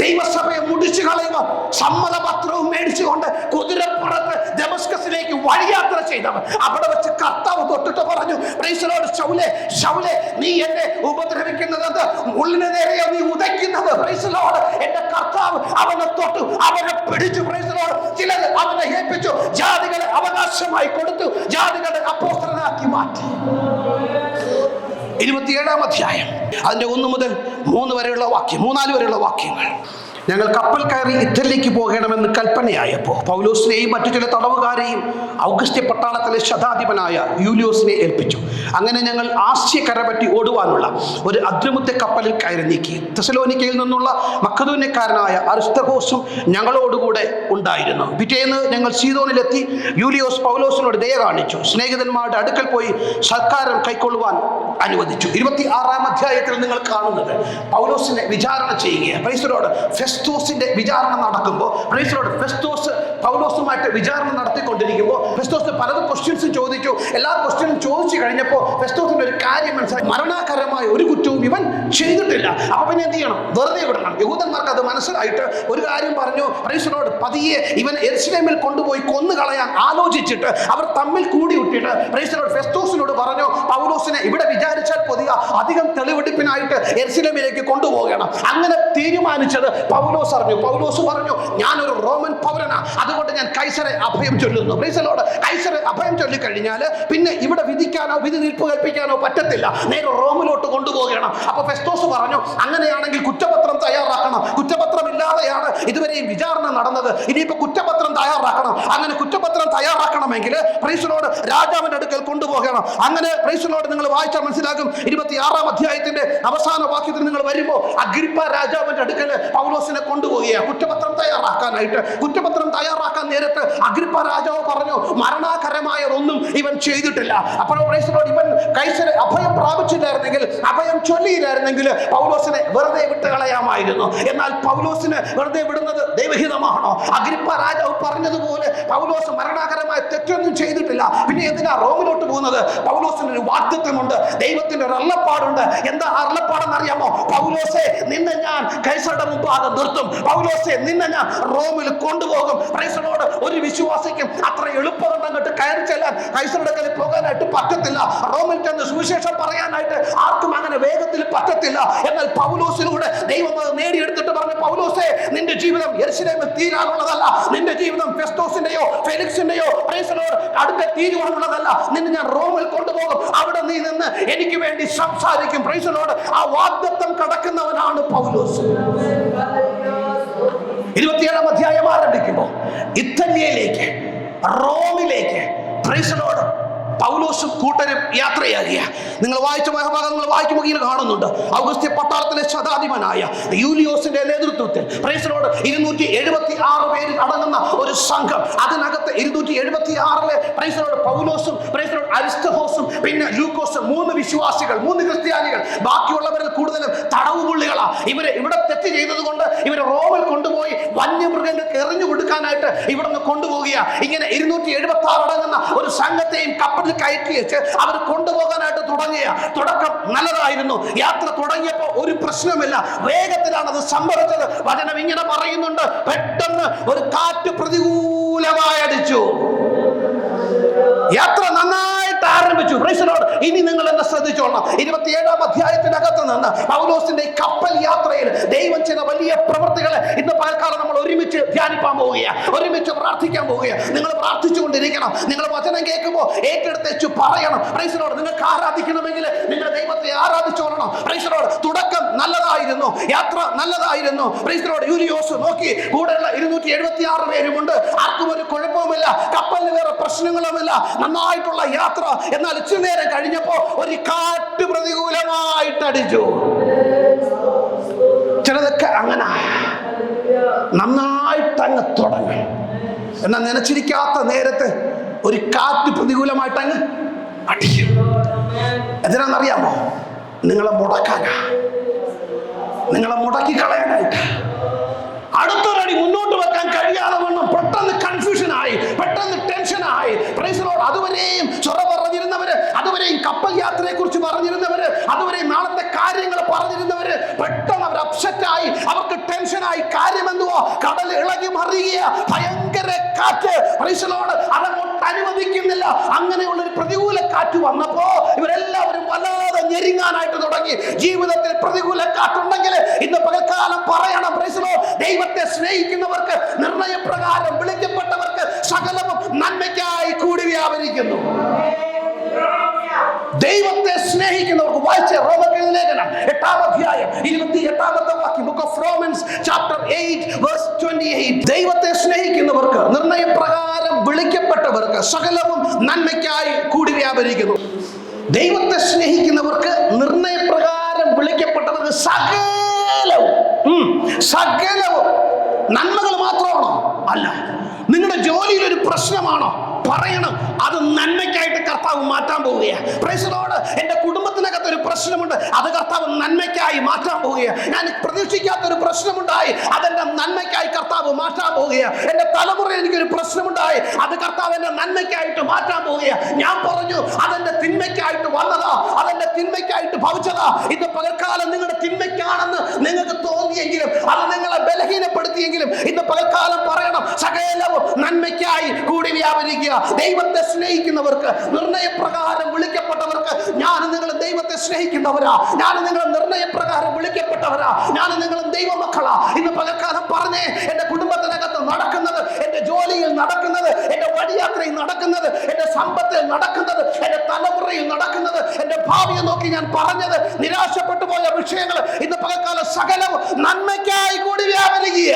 ദൈവസഭയെ മുടിച്ചു കളയുക, സമ്മതപത്രവും മേടിച്ചുകൊണ്ട് കുതിരപ്പുറത്ത് ദമസ്കസിലേക്ക് വഴിയാത്ര ചെയ്തവൻ അവിടെ വെച്ച് കർത്താവ് തൊട്ടിട്ട് പറഞ്ഞു, പ്രൈസ് ദി ലോർഡ് ശൗലേ ശൗലേ നീ എന്നെ ഉപദ്രവിക്കുന്നത് ഉള്ളിന് നേരെയോ നീ ഉദയ്ക്കുന്നത്. പ്രൈസ് ദി ലോർഡ് എന്റെ കർത്താവ് അവനെ തൊട്ടു, അവനെ പിടിച്ചു. പ്രൈസ് ദി ലോർഡ് ചിലർ അവനെ ഏൽപ്പിച്ചു, ജാതികളെ അവകാശമായി കൊടുത്തു, ജാതികളെ അപ്പോസ്തലനാക്കി മാറ്റി. 27-ാം അധ്യായം അതിന്റെ 1 മുതൽ 3 വരെയുള്ള വാക്യം, 3-4 വരെയുള്ള വാക്യങ്ങൾ. ഞങ്ങൾ കപ്പൽ കയറി ഇറ്റലിക്ക് പോകണമെന്ന് കൽപ്പനയായപ്പോൾ പൗലോസിനെയും മറ്റു ചില തടവുകാരെയും ഔഗസ്ത്യ പട്ടാളത്തിലെ ശതാധിപനായ യൂലിയോസിനെ ഏൽപ്പിച്ചു. അങ്ങനെ ഞങ്ങൾ ആസ്യക്കര പറ്റി ഓടുവാനുള്ള ഒരു അദ്രമുത്തെ കപ്പലിൽ കയറി നീക്കി. തെസലോനിക്കയിൽ നിന്നുള്ള മക്കദോന്യക്കാരനായ അരിസ്തർഹോസും ഞങ്ങളോടുകൂടെ ഉണ്ടായിരുന്നു. പിറ്റേന്ന് ഞങ്ങൾ സീദോനിലെത്തി. യൂലിയോസ് പൗലോസിനോട് ദയ കാണിച്ചു. സ്നേഹിതന്മാരുടെ അടുക്കൽ പോയി സൽക്കാരം കൈക്കൊള്ളുവാൻ അനുവദിച്ചു. 26-ാം അധ്യായത്തിൽ നിങ്ങൾ കാണുന്നത് പൗലോസിനെ വിചാരണ ചെയ്യുകയാണ്. പ്രൈസ് ദി ലോർഡ് ഫെസ്തോസിന്റെ വിചാരണ നടക്കുമ്പോൾ പ്രൈസ് ദി ലോർഡ് ഫെസ്തോസ് പൗലോസുമായിട്ട് വിചാരണ നടത്തിക്കൊണ്ടിരിക്കുമ്പോൾ ഫെസ്തോസ് പലതും ക്വസ്റ്റ്യൻസ് ചോദിച്ചു. എല്ലാ ക്വസ്റ്റ്യനും ചോദിച്ചു കഴിഞ്ഞപ്പോൾ ഫെസ്തോസിന്റെ ഒരു കാര്യം മനസ്സിലായി, മരണകരമായ ഒരു കുറ്റവും ഇവൻ ചെയ്തിട്ടില്ല. അപ്പൊ പിന്നെ എന്ത് ചെയ്യണം? വെറുതെ വിടണം. യഹൂദന്മാർക്ക് അത് മനസ്സിലായിട്ട് ഒരു കാര്യം പറഞ്ഞു, പ്രൈസ് ദി ലോർഡ് പതിയെ ഇവൻ യെരുശലേമിൽ കൊണ്ടുപോയി കൊന്നുകളയാൻ ആലോചിച്ചിട്ട് അവർ തമ്മിൽ കൂടിയിട്ടിട്ട് പ്രൈസ് ദി ലോർഡ് ഫെസ്തോസിനോട് പറഞ്ഞു, പൗലോസിനെ ഇവിടെ വിചാരിച്ചാൽ പൊതിയ അധികം തെളിവെടുപ്പിനായിട്ട് യെരുശലേമിലേക്ക് കൊണ്ടുപോകണം. അങ്ങനെ തീരുമാനിച്ചത് പൗലോസ് അറിഞ്ഞു. പൗലോസ് പറഞ്ഞു, ഞാനൊരു റോമൻ പൗരനാ, അതുകൊണ്ട് ഞാൻ കൈസറെ അഭയം ചൊല്ലുന്നു. പ്രൈസ് ദി ലോർഡ് കൈസറെ അഭയം ചൊല്ലിക്കഴിഞ്ഞാൽ പിന്നെ ഇവിടെ വിധിക്കാനോ വിധി തീർപ്പ് കൽപ്പിക്കാനോ പറ്റത്തില്ല, നേരെ റോമിലോട്ട് കൊണ്ടുപോകണം. അപ്പൊ ഫെസ്തോസ് പറഞ്ഞു, അങ്ങനെയാണെങ്കിൽ കുറ്റപത്രം തയ്യാറാക്കണം. കുറ്റപത്രം ഇല്ലാതെ അറിയാതെയാണ് ഇതുവരെയും വിചാരണ നടന്നത്. ഇനിയിപ്പോ കുറ്റപത്രം തയ്യാറാക്കണം. അങ്ങനെ കുറ്റപത്രം തയ്യാറാക്കണമെങ്കിൽ പ്രൈസ് ദി ലോർഡ് രാജാവിന്റെ അടുക്കൽ കൊണ്ടുപോകണം. അങ്ങനെ പ്രൈസ് ദി ലോർഡ് നിങ്ങൾ വായിച്ചാൽ മനസ്സിലാകും. 26-ാം അധ്യായത്തിന്റെ അവസാന വാക്യത്തിൽ നിങ്ങൾ വരുമ്പോൾ അഗ്രിപ്പ രാജാവിന്റെ അടുക്കൽ പൗലോസിനെ കൊണ്ടുപോവുകയാണ് കുറ്റപത്രം തയ്യാറാക്കാനായിട്ട്. കുറ്റപത്രം തയ്യാറാക്കാൻ നേരത്ത് അഗ്രിപ്പ രാജാവ് പറഞ്ഞു, മരണാകരമായതൊന്നും ഇവൻ ചെയ്തിട്ടില്ല. അപ്പോൾ പ്രൈസ് ദി ലോർഡ് ഇവൻ കൈസരെ അഭയം പ്രാപിച്ചില്ലായിരുന്നെങ്കിൽ, അഭയം ചൊല്ലിയില്ലായിരുന്നെങ്കിൽ പൗലോസിനെ വെറുതെ വിട്ട് കളയാമായിരുന്നു. എന്നാൽ പൗലോസിനെ വെറുതെ വിടുന്നത് ദൈവഹിതമാണോ? അഗ്രിപ്പ രാജാവ് പറഞ്ഞതുപോലെ പൗലോസ് മരണാകരമായ തെറ്റൊന്നും ചെയ്തിട്ടില്ല. പിന്നെ എന്തിനാ റോമിലോട്ട് പോകുന്നത്? പൗലോസിന് ഒരു വാഗ്ദത്തമുണ്ട്, ദൈവത്തിന്റെ ഒരു അരുളപ്പാടുണ്ട്. എന്താ അരുളപ്പാടെന്ന് അറിയാമോ? പൗലോസെ, നിന്നെ ഞാൻ കൈസറുടെ മുമ്പാകെ നിർത്തും. പൗലോസെ, നിന്നെ ഞാൻ റോമിൽ കൊണ്ടുപോകും. പ്രൈസ് ദി ലോർഡ് ഒരു വിശ്വാസിക്കും അത്ര എളുപ്പം അങ്ങോട്ട് കയറി ചെല്ലാൻ കൈസറുടെ കയ്യിൽ പോകാനായിട്ട് പറ്റത്തില്ല. റോമിൽ ചെന്ന് സുവിശേഷം പറയാനായിട്ട് ആർക്കും അങ്ങനെ വേഗത്തിൽ പറ്റത്തില്ല. എന്നാൽ പൗലോസിലൂടെ ദൈവം അത് നേടിയെടുത്തിട്ട് പറഞ്ഞു, പൗലോസെ, നിന്റെ ജീവിതം യെരുശലേമിൽ തീരാനുള്ളതല്ല. നിന്റെ ജീവിതം ഫെസ്തോസിന്റെയോ ഫെലിക്സിന്റെയോ പ്രൈസ് ദി ലോർഡ് അടുത്ത തീരുവാനുള്ളതല്ല. നിന്നെ ഞാൻ റോമിൽ കൊണ്ടുപോകും. അവിടെ നീ നിന്ന് എനിക്ക് വേണ്ടി സംസാരിക്കും. പ്രൈസ് ദി ലോർഡ് ആ വാഗ്ദത്തം കടക്കുന്നവനാണ് പൗലോസ്. 27-ാം അധ്യായം ആരംഭിക്കുമ്പോൾ ഇറ്റലിയിലേക്ക്, റോമിലേക്ക് പ്രൈസ് ദി ലോർഡ് പൗലോസും കൂട്ടരും യാത്രയാകിയ നിങ്ങൾ വായിച്ച ഭാഗങ്ങൾ വായിക്കുമ്പോൾ ഇങ്ങനെ കാണുന്നുണ്ട്. ഔഗസ്ത്യ പട്ടാളത്തിലെ ശതാധിപനായ യൂലിയോസിന്റെ നേതൃത്വത്തിൽ പ്രൈസ് ദി ലോർഡ് 276 പേര് അടങ്ങുന്ന ഒരു സംഘം. അതിനകത്ത് 276 പ്രൈസ് ദി ലോർഡ് പൗലോസും പ്രൈസ് ദി ലോർഡ് അരിസ്തോഹോസും പിന്നെ ലൂക്കോസും 3 വിശ്വാസികൾ, 3 ക്രിസ്ത്യാനികൾ. ബാക്കിയുള്ളവരിൽ കൂടുതലും തടവുപുള്ളികളാ. ഇവരെ ഇവിടെ തെറ്റ് ചെയ്തത് കൊണ്ട് ഇവരെ റോമിൽ കൊണ്ടുപോയി വന്യമൃഗങ്ങൾക്ക് എറിഞ്ഞു കൊടുക്കാനായിട്ട് ഇവിടെ നിന്ന് കൊണ്ടുപോവുക. ഇങ്ങനെ 276 അടങ്ങുന്ന ഒരു സംഘത്തെയും കപ്പലിൽ കയറ്റി വെച്ച് അവർ കൊണ്ടുപോകാനായിട്ട് തുടങ്ങിയ തുടക്കം നല്ലതായിരുന്നു. യാത്ര തുടങ്ങിയപ്പോൾ ഒരു പ്രശ്നമില്ല, വേഗത്തിലാണ് അത് സംഭവിച്ചത്. വചനം ഇങ്ങനെ പറയുന്നുണ്ട്, പെട്ടെന്ന് ഒരു കാറ്റ് പ്രതികൂലമായി അടിച്ചു. യാത്ര നന്നായിട്ട് ആരംഭിച്ചു. Price the Lord. ഇനി നിങ്ങൾ എന്നെ ശ്രദ്ധിച്ചോളണം. 27-ാം അധ്യായത്തിനകത്ത് നിന്ന് പൗലോസിന്റെ കപ്പൽ യാത്രയിൽ ദൈവം ചെയ്ത വലിയ പ്രവൃത്തികളെ ഇന്ന് പകൽക്കാലം നമ്മൾ ഒരുമിച്ച് ധ്യാനിപ്പാൻ പോവുകയാണ്, ഒരുമിച്ച് പ്രാർത്ഥിക്കാൻ പോവുകയാണ്. നിങ്ങൾ പ്രാർത്ഥിച്ചുകൊണ്ടിരിക്കണം. നിങ്ങൾ വചനം കേൾക്കുമ്പോൾ ഏറ്റെടുത്തേച്ചു പറയണം. Price the Lord. നിങ്ങൾക്ക് ആരാധിക്കണമെങ്കിൽ നിങ്ങൾ ദൈവത്തെ ആരാധിച്ചോളണം. Price the Lord. തുടക്കം നല്ലതായിരുന്നു, യാത്ര നല്ലതായിരുന്നു. Price the Lord. യൂലിയോസ് നോക്കി, കൂടെയുള്ള 276 പേരുമുണ്ട്. ആർക്കും ഒരു കുഴപ്പവുമില്ല, കപ്പലിന് വേറെ പ്രശ്നങ്ങളുമില്ല, നന്നായിട്ടുള്ള യാത്ര. എന്നാൽ ഇച്ചിരി നേരം കഴിഞ്ഞപ്പോ ഒരു കാറ്റ് പ്രതികൂലമായിട്ട് അടിച്ചു. ചിലതൊക്കെ അങ്ങനെ നന്നായിട്ട് അങ്ങ് തുടങ്ങി. എന്നാൽ നനച്ചിരിക്കാത്ത നേരത്ത് ഒരു കാറ്റ് പ്രതികൂലമായിട്ട് അങ്ങ് അടിക്കും. എന്തിനാണെന്നറിയാമോ? നിങ്ങളെ മുടക്കാനാ, നിങ്ങളെ മുടക്കി കളയാനായിട്ട്. അടുത്തൊരടി മുന്നോട്ട് വെക്കാൻ കഴിയാതെ വണ്ണം പെട്ടെന്ന് കൺഫ്യൂഷനായി, പെട്ടെന്ന് ടെൻഷനായി. Price the Lord. അതുവരെയും ചൊറ പറഞ്ഞിരുന്നവര്, അതുവരെയും കപ്പൽ യാത്രയെ കുറിച്ച് പറഞ്ഞിരുന്നവര്, അതുവരെയും നാളത്തെ കാര്യങ്ങൾ പറഞ്ഞിരുന്നവര് പെട്ടെന്ന് അവർ അപ്സെറ്റായി, അവർക്ക് ടെൻഷനായി. കാര്യം എന്തുവാ? കടൽ ഇളകി മറിയുക, ഭയങ്കര കാറ്റ്. Price the Lord. അതങ്ങോട്ട് അനുവദിക്കുന്നില്ല. അങ്ങനെയുള്ള ഒരു പ്രതികൂല കാറ്റ് വന്നപ്പോ ഇവരെല്ലാവരും വല്ലാതെ ഞെരുങ്ങാനായിട്ട് തുടങ്ങി. ജീവിതത്തിൽ പ്രതികൂല കാറ്റുണ്ടെങ്കിൽ ഇന്ന് പകൽക്കാലം പറയണം, പ്രൈസ് ദി ലോർഡ്, ദൈവത്തെ സ്നേഹിക്കുന്നവർക്ക്, നിർണയപ്രകാരം വിളിക്കപ്പെട്ടവർക്ക് സകലവും നന്മയ്ക്കായി കൂടി വ്യാപരിക്കുന്നു. ദൈവത്തെ സ്നേഹിക്കുന്നവർക്ക് വായിച്ച റോമർക്കെഴുതിയ ലേഖനം 8-ാം അധ്യായം 28-ാമത്തെ വാക്യം, book of Romans chapter 8 verse 28. ദൈവത്തെ സ്നേഹിക്കുന്നവർക്ക്, നിർണയപ്രകാരം വിളിക്കപ്പെട്ടവർക്ക് സകലവും നന്മയ്ക്കായി കൂടി വ്യാപരിക്കുന്നു. ദൈവത്തെ സ്നേഹിക്കുന്നവർക്ക്, നിർണയപ്രകാരം വിളിക്കപ്പെട്ടവർക്ക് സകലവും നന്മകൾ മാത്രമാണോ? അല്ല. നിങ്ങളുടെ ജോലിയിൽ ഒരു പ്രശ്നമാണോ? പറയണം, അത് നന്മയ്ക്കായിട്ട് കർത്താവ് മാറ്റാൻ പോവുകയാണ്. Price the Lord. എന്റെ കുടുംബത്തിനകത്ത് ഒരു പ്രശ്നമുണ്ട്, അത് കർത്താവ് നന്മയ്ക്കായി മാറ്റാൻ പോവുകയാണ്. ഞാൻ പ്രതീക്ഷിക്കാത്തൊരു പ്രശ്നമുണ്ടായി, അതെന്റെ നന്മയ്ക്കായി കർത്താവ് മാറ്റാൻ പോവുകയാണ്. എന്റെ തലമുറയിൽ എനിക്കൊരു പ്രശ്നമുണ്ടായി, അത് കർത്താവ് എന്റെ നന്മയ്ക്കായിട്ട് മാറ്റാൻ പോവുകയാണ്. ഞാൻ പറഞ്ഞു, അതെന്റെ തിന്മയ്ക്കായിട്ട് വന്നതാ, അതെന്റെ തിന്മയ്ക്കായിട്ട് ഭവിച്ചതാ. ഇത് പകൽക്കാലം നിങ്ങളുടെ തിന്മയ്ക്കാണെന്ന് നിങ്ങൾക്ക് തോന്നിയെങ്കിലും, അത് നിങ്ങളെ ബലഹീനപ്പെടുത്തിയെങ്കിലും, ഇന്ന് പകൽക്കാലം പറയണം, സകലവും നന്മയ്ക്കായി കൂടി വ്യാപരിക്കുക. ദൈവത്തെ സ്നേഹിക്കുന്നവർക്ക്, നിർണയപ്രകാരം വിളിക്കപ്പെട്ടവർക്ക്, ഞാൻ നിങ്ങൾ ദൈവത്തെ സ്നേഹിക്കുന്നവരാ, ഞാൻ നിങ്ങൾ നിർണയപ്രകാരം വിളിക്കപ്പെട്ടവരാ, ഞാൻ നിങ്ങൾ ദൈവമക്കളാ. ഇന്ന് പകൽക്കാലം പറഞ്ഞേ, എന്റെ കുടുംബത്തിനകത്ത് നടക്കുന്നത്, എൻ്റെ ജോലിയിൽ നടക്കുന്നത്, എൻ്റെ വഴിയാത്രയിൽ നടക്കുന്നത്, എൻ്റെ സമ്പത്തിൽ നടക്കുന്നത്, എൻ്റെ തലമുറയിൽ നടക്കുന്നത്, എൻ്റെ ഭാവിയെ നോക്കി ഞാൻ പറഞ്ഞത്, നിരാശപ്പെട്ടു പോയ വിഷയങ്ങൾ ഇന്ന് പകൽക്കാലം സകലവും നന്മയ്ക്കായി കൂടി വ്യാപരിക്കുക.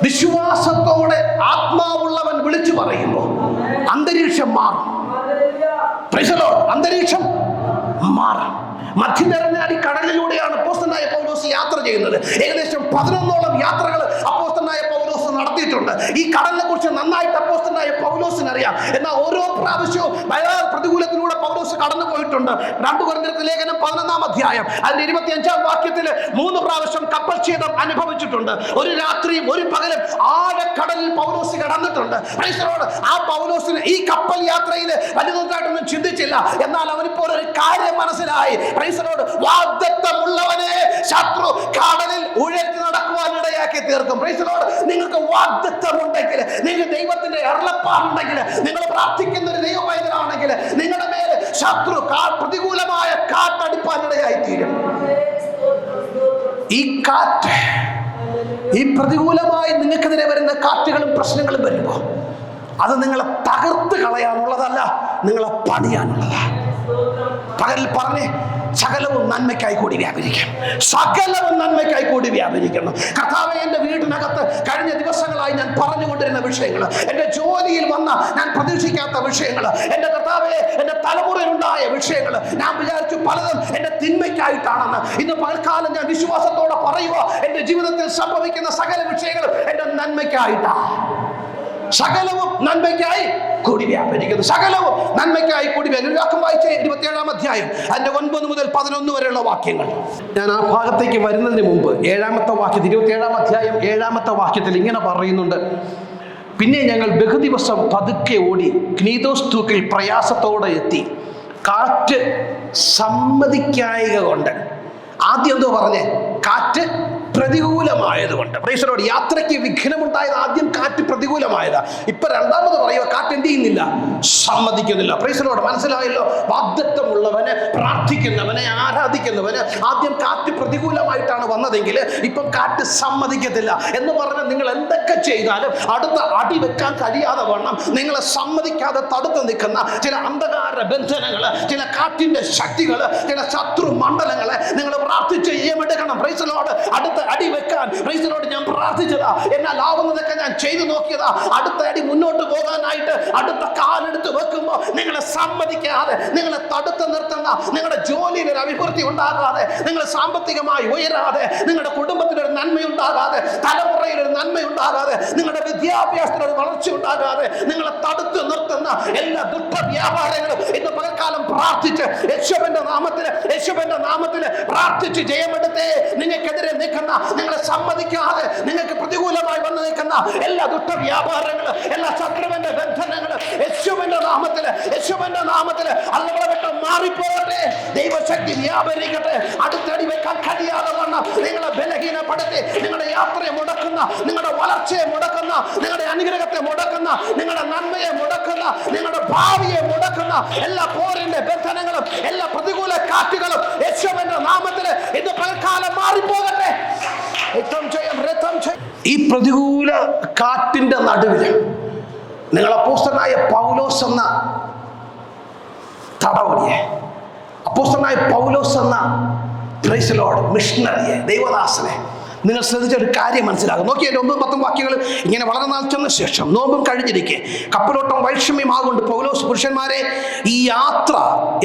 വിശ്വാസത്തോടെ ആത്മാവുള്ളവൻ വിളിച്ചു പറയുമ്പോൾ അന്തരീക്ഷം മാറും. അന്തരീക്ഷം മാറും. മധ്യധരനാടി കടലിലൂടെയാണ് അപ്പോസ്തലനായ പൗലോസ് യാത്ര ചെയ്യുന്നത്. ഏകദേശം 11ഓളം യാത്രകൾ അപ്പോസ്തലനായ പൗലോസ് നടത്തിയിട്ടുണ്ട്. ഈ കടലിനെ കുറിച്ച് നന്നായിട്ട് അപ്പോസ്തലനായ പൗലോസിന് അറിയാം. എന്നാൽ ഓരോ പ്രാവശ്യവും പ്രതികൂലത്തിലൂടെ പൗലോസ് കടന്നു പോയിട്ടുണ്ട്. 2 കൊരിന്ത്യർക്ക് ലേഖനം 11-ാം അധ്യായം അതിന്റെ 25-ാം വാക്യത്തിൽ 3 പ്രാവശ്യം കപ്പൽ ഛേദം അനുഭവിച്ചിട്ടുണ്ട്. ഒരു രാത്രിയും ഒരു പകലും ആഴക്കടലിൽ പൗലോസ് കടന്നിട്ടുണ്ട്. ആ പൗലോസിന് ഈ കപ്പൽ യാത്രയിൽ വലുതായിട്ടൊന്നും ചിന്തിച്ചില്ല. എന്നാൽ അവനിപ്പോൾ ഒരു കാര്യം മനസ്സിലായി. വാഗ്ദത്തമുള്ളവനെ ശത്രു കടലിൽ ഉഴറ്റി നടക്കുവാൻ ഇടയാക്കി തീർക്കും. നിങ്ങൾക്ക് വാഗ്ദത്തമുണ്ടെങ്കിൽ, നിങ്ങൾ ദൈവത്തിന്റെ അരുളപ്പാടുണ്ടെങ്കിൽ, നിങ്ങൾ പ്രാർത്ഥിക്കുന്ന ഒരു ദൈവവൈദ്യനാണെങ്കിൽ നിങ്ങളുടെ മേലെ ശത്രു പ്രതികൂലമായ കാറ്റടിപ്പാൻ ഇടയായി തീരും. ഈ കാറ്റ്, ഈ പ്രതികൂലമായി നിങ്ങൾക്കെതിരെ വരുന്ന കാറ്റുകളും പ്രശ്നങ്ങളും വരുമ്പോൾ അത് നിങ്ങളെ തകർത്ത് കളയാനുള്ളതല്ല, നിങ്ങളെ പണിയാനുള്ളതാണ്. പകലിൽ പറഞ്ഞേ, സകലവും നന്മയ്ക്കായി കൂടി വ്യാപരിക്കും. സകലവും നന്മയ്ക്കായി കൂടി വ്യാപരിക്കണം. കർത്താവേ, എൻ്റെ വീടിനകത്ത് കഴിഞ്ഞ ദിവസങ്ങളായി ഞാൻ പറഞ്ഞുകൊണ്ടിരുന്ന വിഷയങ്ങൾ, എൻ്റെ ജോലിയിൽ വന്ന ഞാൻ പ്രതീക്ഷിക്കാത്ത വിഷയങ്ങൾ, എൻ്റെ കർത്താവേ, എൻ്റെ തലമുറയിലുണ്ടായ വിഷയങ്ങൾ, ഞാൻ വിചാരിച്ചു പലതും എൻ്റെ തിന്മയ്ക്കായിട്ടാണെന്ന്. ഇന്ന് പകൽക്കാലം ഞാൻ വിശ്വാസത്തോടെ പറയുക, എൻ്റെ ജീവിതത്തിൽ സംഭവിക്കുന്ന സകല വിഷയങ്ങളും എൻ്റെ നന്മയ്ക്കായിട്ടാണ്. സകലവും നന്മയ്ക്കായി കൂടി വ്യാപരിക്കുന്നു. സകലവും നന്മയ്ക്കായി കൂടി വാക്യം വായിച്ച 27-ാം അധ്യായം അതിന്റെ 9 മുതൽ 11 വരെയുള്ള വാക്യങ്ങൾ. ഞാൻ ആ ഭാഗത്തേക്ക് വരുന്നതിന് മുമ്പ് 7-ാമത്തെ വാക്യത്തിൽ, 27-ാം അധ്യായം 7-ാമത്തെ വാക്യത്തിൽ ഇങ്ങനെ പറയുന്നുണ്ട്: പിന്നെ ഞങ്ങൾ ബഹുദിവസം പതുക്കെ ഓടി ക്നീദോസ് തൂക്കിൽ പ്രയാസത്തോടെ എത്തി. കാറ്റ് സമ്മതിക്കായക കൊണ്ട്. ആദ്യം എന്തോ പറഞ്ഞേ? കാറ്റ് പ്രതികൂലമായതുകൊണ്ട്. പ്രൈസലോട് യാത്രയ്ക്ക് വിഘ്നമുണ്ടായത് ആദ്യം കാറ്റ് പ്രതികൂലമായതാ. ഇപ്പൊ രണ്ടാമത് പറയുക, കാറ്റ് എന്ത് ചെയ്യുന്നില്ല? സമ്മതിക്കുന്നില്ല. പ്രൈസലോട് മനസ്സിലായല്ലോ? വാഗ്ദത്തമുള്ളവന്, പ്രാർത്ഥിക്കുന്നവനെ, ആരാധിക്കുന്നവന് ആദ്യം കാറ്റ് പ്രതികൂലമായിട്ടാണ് വന്നതെങ്കിൽ ഇപ്പം കാറ്റ് സമ്മതിക്കത്തില്ല. എന്ന് പറഞ്ഞാൽ നിങ്ങൾ എന്തൊക്കെ ചെയ്താലും അടുത്ത അടി വെക്കാൻ കഴിയാതെ വണ്ണം നിങ്ങളെ സമ്മതിക്കാതെ തടുത്ത് നിൽക്കുന്ന ചില അന്ധകാര ബന്ധനങ്ങൾ, ചില കാറ്റിന്റെ ശക്തികൾ, ചില ശത്രു മണ്ഡലങ്ങളെ നിങ്ങൾ പ്രാർത്ഥിച്ച് ഏമെടുക്കണം. പ്രൈസലോട് അടുത്ത അടി വെക്കാൻ പ്രൈസലോട് ഞാൻ പ്രാർത്ഥിച്ചതാ. എന്നാൽ ആവുന്നതൊക്കെ ഞാൻ ചെയ്തു നോക്കിയതാ. അടുത്ത അടി മുന്നോട്ട് പോകാനായിട്ട് അടുത്ത കാലെടുത്ത് വെക്കുമ്പോൾ നിങ്ങളെ സമ്മതിക്കാതെ, നിങ്ങളെ തടുത്ത് നിർത്തുന്ന, നിങ്ങളുടെ ജോലിയിൽ ഒരു അഭിവൃദ്ധി ഉണ്ടാകാതെ, നിങ്ങൾ സാമ്പത്തികമായി ഉയരാതെ, നിങ്ങളുടെ കുടുംബത്തിനൊരു നന്മയുണ്ടാകാതെ, തലമുറയിൽ ഒരു നന്മയുണ്ടാകാതെ, നിങ്ങളുടെ വിദ്യാഭ്യാസത്തിനൊരു വളർച്ച ഉണ്ടാകാതെ നിങ്ങളെ തടുത്ത് നിർത്തുന്ന എല്ലാ ദുഷ്ടവ്യാപാരങ്ങളും ഇന്ന് പകൽക്കാലം പ്രാർത്ഥിച്ച് യേശുവിന്റെ നാമത്തിൽ പ്രാർത്ഥിച്ച് ജയമെടുത്തേ. നിങ്ങൾക്കെതിരെ നിൽക്കുന്ന, നിങ്ങളെ സമ്മതിക്കാതെ നിങ്ങൾക്ക് പ്രതികൂലമായി വന്ന് നിൽക്കുന്ന എല്ലാ ദുഷ്ടവ്യാപാരങ്ങളും, എല്ലാ ശത്രുവിന്റെ ബന്ധനങ്ങളും യേശുവിന്റെ നാമത്തിൽ അള്ളകളെ വിട്ട് മാറിപ്പോകട്ടെ. ദൈവശക്തി വ്യാപരിക്കട്ടെ. അടുത്തടി വെക്കാൻ കഴിയാതെ വണ്ണം നിങ്ങളെ ബലഹീനപ്പെടുത്തി നിങ്ങളുടെ യാത്രയെ മുടക്കുന്ന, നിങ്ങളുടെ വളർച്ചയെ മുടക്കുന്ന, നിങ്ങളുടെ അനുഗ്രഹത്തെ മുടക്കുന്ന, നിങ്ങളുടെ നന്മയെ മുടക്കുന്ന, നിങ്ങളുടെ ഭാവിയെ മുടക്കുന്ന എല്ലാ പോരിന്റെ ബന്ധനങ്ങളും, എല്ലാ പ്രതികൂല കാറ്റുകളും യേശുവിന്റെ നാമത്തിൽ ഇന്ന് പലകാലം മാറിപ്പോകട്ടെ. ഈ പ്രതികൂല കാറ്റിന്റെ നടുവിൽ നിങ്ങൾ അപ്പോസ്തലനായ പൗലോസ് എന്ന തടവടിയെ, അപ്പോസ്തലനായ പൗലോസ് എന്ന പ്രൈസ് ലോർഡ് മിഷണറിയെ, ദൈവദാസനെ നിങ്ങൾ ശ്രദ്ധിച്ച ഒരു കാര്യം മനസ്സിലാകും. നോക്കി, എൻ്റെ 9-10 വാക്യങ്ങൾ ഇങ്ങനെ വളരെ നാൾ ചെന്ന ശേഷം നോമ്പും കഴിഞ്ഞിരിക്കെ കപ്പലോട്ടം വൈഷമ്യമാകൊണ്ട് പൗലോസ് പുരുഷന്മാരെ, ഈ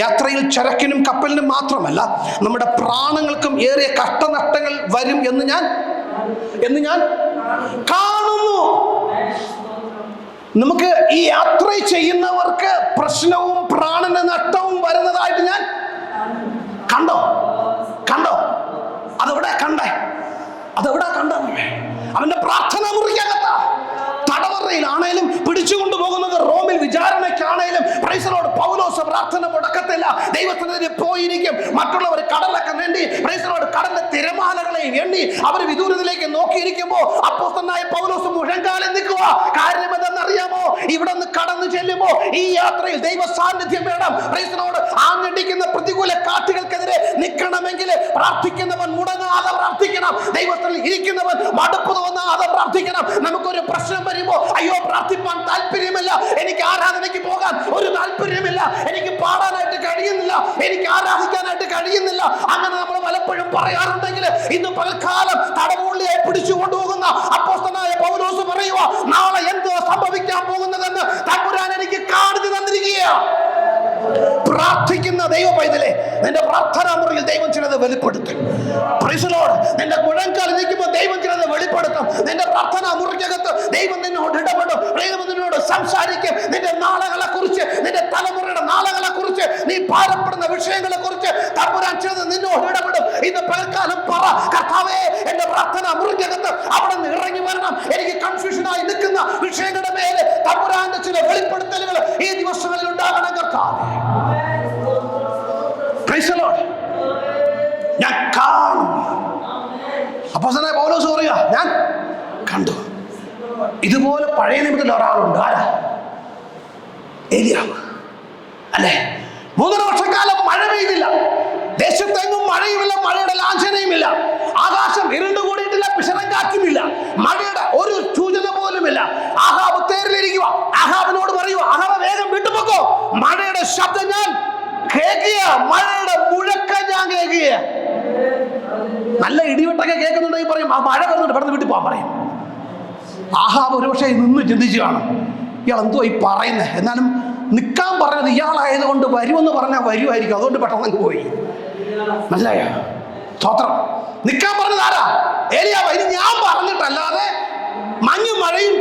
യാത്രയിൽ ചരക്കിനും കപ്പലിനും മാത്രമല്ല നമ്മുടെ പ്രാണങ്ങൾക്കും ഏറിയ കഷ്ടനഷ്ടങ്ങൾ വരും എന്ന് ഞാൻ കാണുന്നു. നമുക്ക് ഈ യാത്ര ചെയ്യുന്നവർക്ക് പ്രശ്നവും പ്രാണന നഷ്ടവും വരുന്നതായിട്ട് ഞാൻ കണ്ടോ? അതെവിടെ കണ്ടേ? അവന്റെ പ്രാർത്ഥന മുറിക്കകത്ത തടവറയിലാണേലും പിടിച്ചുകൊണ്ടു പോകുന്നത് റോമിൽ വിചാരണയ്ക്കാണേലും പ്രൈസലോട് പൗലോസ് പ്രാർത്ഥന മുടക്കത്തില്ല. ദൈവത്തിനെതിരെ പോയിരിക്കും. മറ്റുള്ളവർ കടലൊക്കെ വേണ്ടി പ്രൈസലോട് കടലിലെ തിരമാലകളെയും എണ്ണി അവർ വിദൂരത്തിലേക്ക് നോക്കിയിരിക്കുമ്പോൾ അപ്പോസ്തലനായ പൗലോസ് മുഴങ്കാലിൽ നിൽക്കുക. കാര്യം എന്തെന്നറിയാമോ? ഇവിടെ നിന്ന് കടന്നു ചെല്ലുമ്പോൾ ഈ യാത്രയിൽ ദൈവ സാന്നിധ്യം വേണം. പ്രൈസലോട് ആഞ്ഞടിക്കുന്ന പ്രതികൂല കാറ്റുകൾക്കെതിരെ നിൽക്കണമെങ്കിൽ പ്രാർത്ഥിക്കുന്നവൻ മുടങ്ങാതെ പ്രാർത്ഥിക്കണം. പ്രാർത്ഥിക്കണം. ദൈവത്തിൽ ഇരിക്കുന്നവൻ മടുപ്പ് തോന്നാതെ പ്രാർത്ഥിക്കണം. നമുക്കൊരു പ്രശ്നം വരുമ്പോ അയ്യോ പ്രാർത്ഥിപ്പാൻ താല്പര്യമില്ല, എനിക്ക് ആരാധനയ്ക്ക് പോകാൻ ഒരു താല്പര്യമില്ല, എനിക്ക് പാടാനായിട്ട് കഴിയുന്നില്ല, എനിക്ക് ആരാധിക്കാനായിട്ട് കഴിയുന്നില്ല, അങ്ങനെ നമ്മൾ പലപ്പോഴും പറയാറുണ്ടെങ്കിൽ ഇന്ന് പൽക്കാലം തടവുള്ളിയായി പിടിച്ചു കൊണ്ടുപോകുന്ന അപ്പോസ്തലനായ പൗലോസ് പറയുക, നാളെ എന്തോ സംഭവിക്കാൻ പോകുന്നതെന്ന് തമ്പുരാൻ എനിക്ക് കാണിച്ചു തന്നിരിക്കുകയാണ്. പ്രാർത്ഥിക്കുന്ന ദൈവ പൈതലേ, നിന്റെ പ്രാർത്ഥനാ മുറിയിൽ ദൈവം ചിലത് വെളിപ്പെടുത്തും. Price the Lord. നിന്റെ മുഴങ്കാൽ നിൽക്കുമ്പോൾ ദൈവം ചിലത് വെളിപ്പെടുത്തും. നിന്റെ പ്രാർത്ഥനാ മുറിക്കകത്ത് ദൈവം നിന്നോട് ഇടപെടും, ദൈവം നിന്നോട് സംസാരിക്കും. നിന്റെ നാളുകളെ കുറിച്ച്, നിന്റെ തലമുറയുടെ നാളുകളെ കുറിച്ച്, നീ ഭാരപ്പെടുന്ന വിഷയങ്ങളെ കുറിച്ച് തമ്പുരാൻ ചിലത് നിന്നോട് ഇടപെടും. ഇന്ന് പൽക്കാലം പറ, കർത്താവേ എന്റെ പ്രാർത്ഥനാ മുറിക്കകത്ത് അവിടെ നിന്ന് ഇറങ്ങി വരണം. എനിക്ക് കൺഫ്യൂഷനായി നിൽക്കുന്ന വിഷയങ്ങളുടെ മേലെ തമ്പുരാന്റെ ചില വെളിപ്പെടുത്തലുകൾ ഈ ദിവസങ്ങളിൽ ഉണ്ടാകണം കർത്താവേ. Price the Lord. ഞാൻ കാണും. അപ്പോസ്തലനായ പൗലോസ് പറയുക, ഞാൻ കണ്ടു. ഇതുപോലെ പഴയ നിയമത്തിൽ ഒരാളുണ്ട്. ആരാ? ഏലിയാവ് അല്ലേ? 3 വർഷക്കാലം മഴ പെയ്തില്ല, ദേശത്തെങ്ങും മഴയുമില്ല, മഴയുടെ ലാഞ്ചനയുമില്ല, ആകാശം ഇരുണ്ടു കൂടിയിട്ടില്ല, പിശനം കാറ്റുമില്ല, മഴയുടെ ഒരു സൂചന പോലുമില്ല. ആഹാബ് തേരിലിരിക്കുക. ആഹാബിനോട് പറയുക, ആഹാബ് വേഗം വിട്ടുപോക്കോ, മഴയുടെ ശബ്ദം ഞാൻ കേൾക്കുക, മഴയുടെ മുഴക്കം ഞാൻ കേൾക്കുക. നല്ല ഇടിവെട്ടൊക്കെ കേൾക്കുന്നുണ്ടെങ്കിൽ പറയും ആ മഴ വരുന്നുണ്ട്, പെട്ടെന്ന് വീട്ടിൽ പോകാൻ പറയും. ആഹാബ് ഒരുപക്ഷെ നിന്ന് ചിന്തിച്ചു കാണും, ഇയാൾ എന്തോ ഈ പറയുന്നത്. എന്നാലും നിൽക്കാൻ പറഞ്ഞത് ഇയാളായതുകൊണ്ട് വരുമെന്ന് പറഞ്ഞാൽ വരുമായിരിക്കും, അതുകൊണ്ട് പെട്ടെന്ന് പോയി. മനസ്സിലായോ? സ്തോത്രം. നിൽക്കാൻ പറഞ്ഞത് ആരാ? ഏലിയാവ്. ഇനി ഞാൻ പറഞ്ഞിട്ടല്ലാതെ മഞ്ഞും മഴയും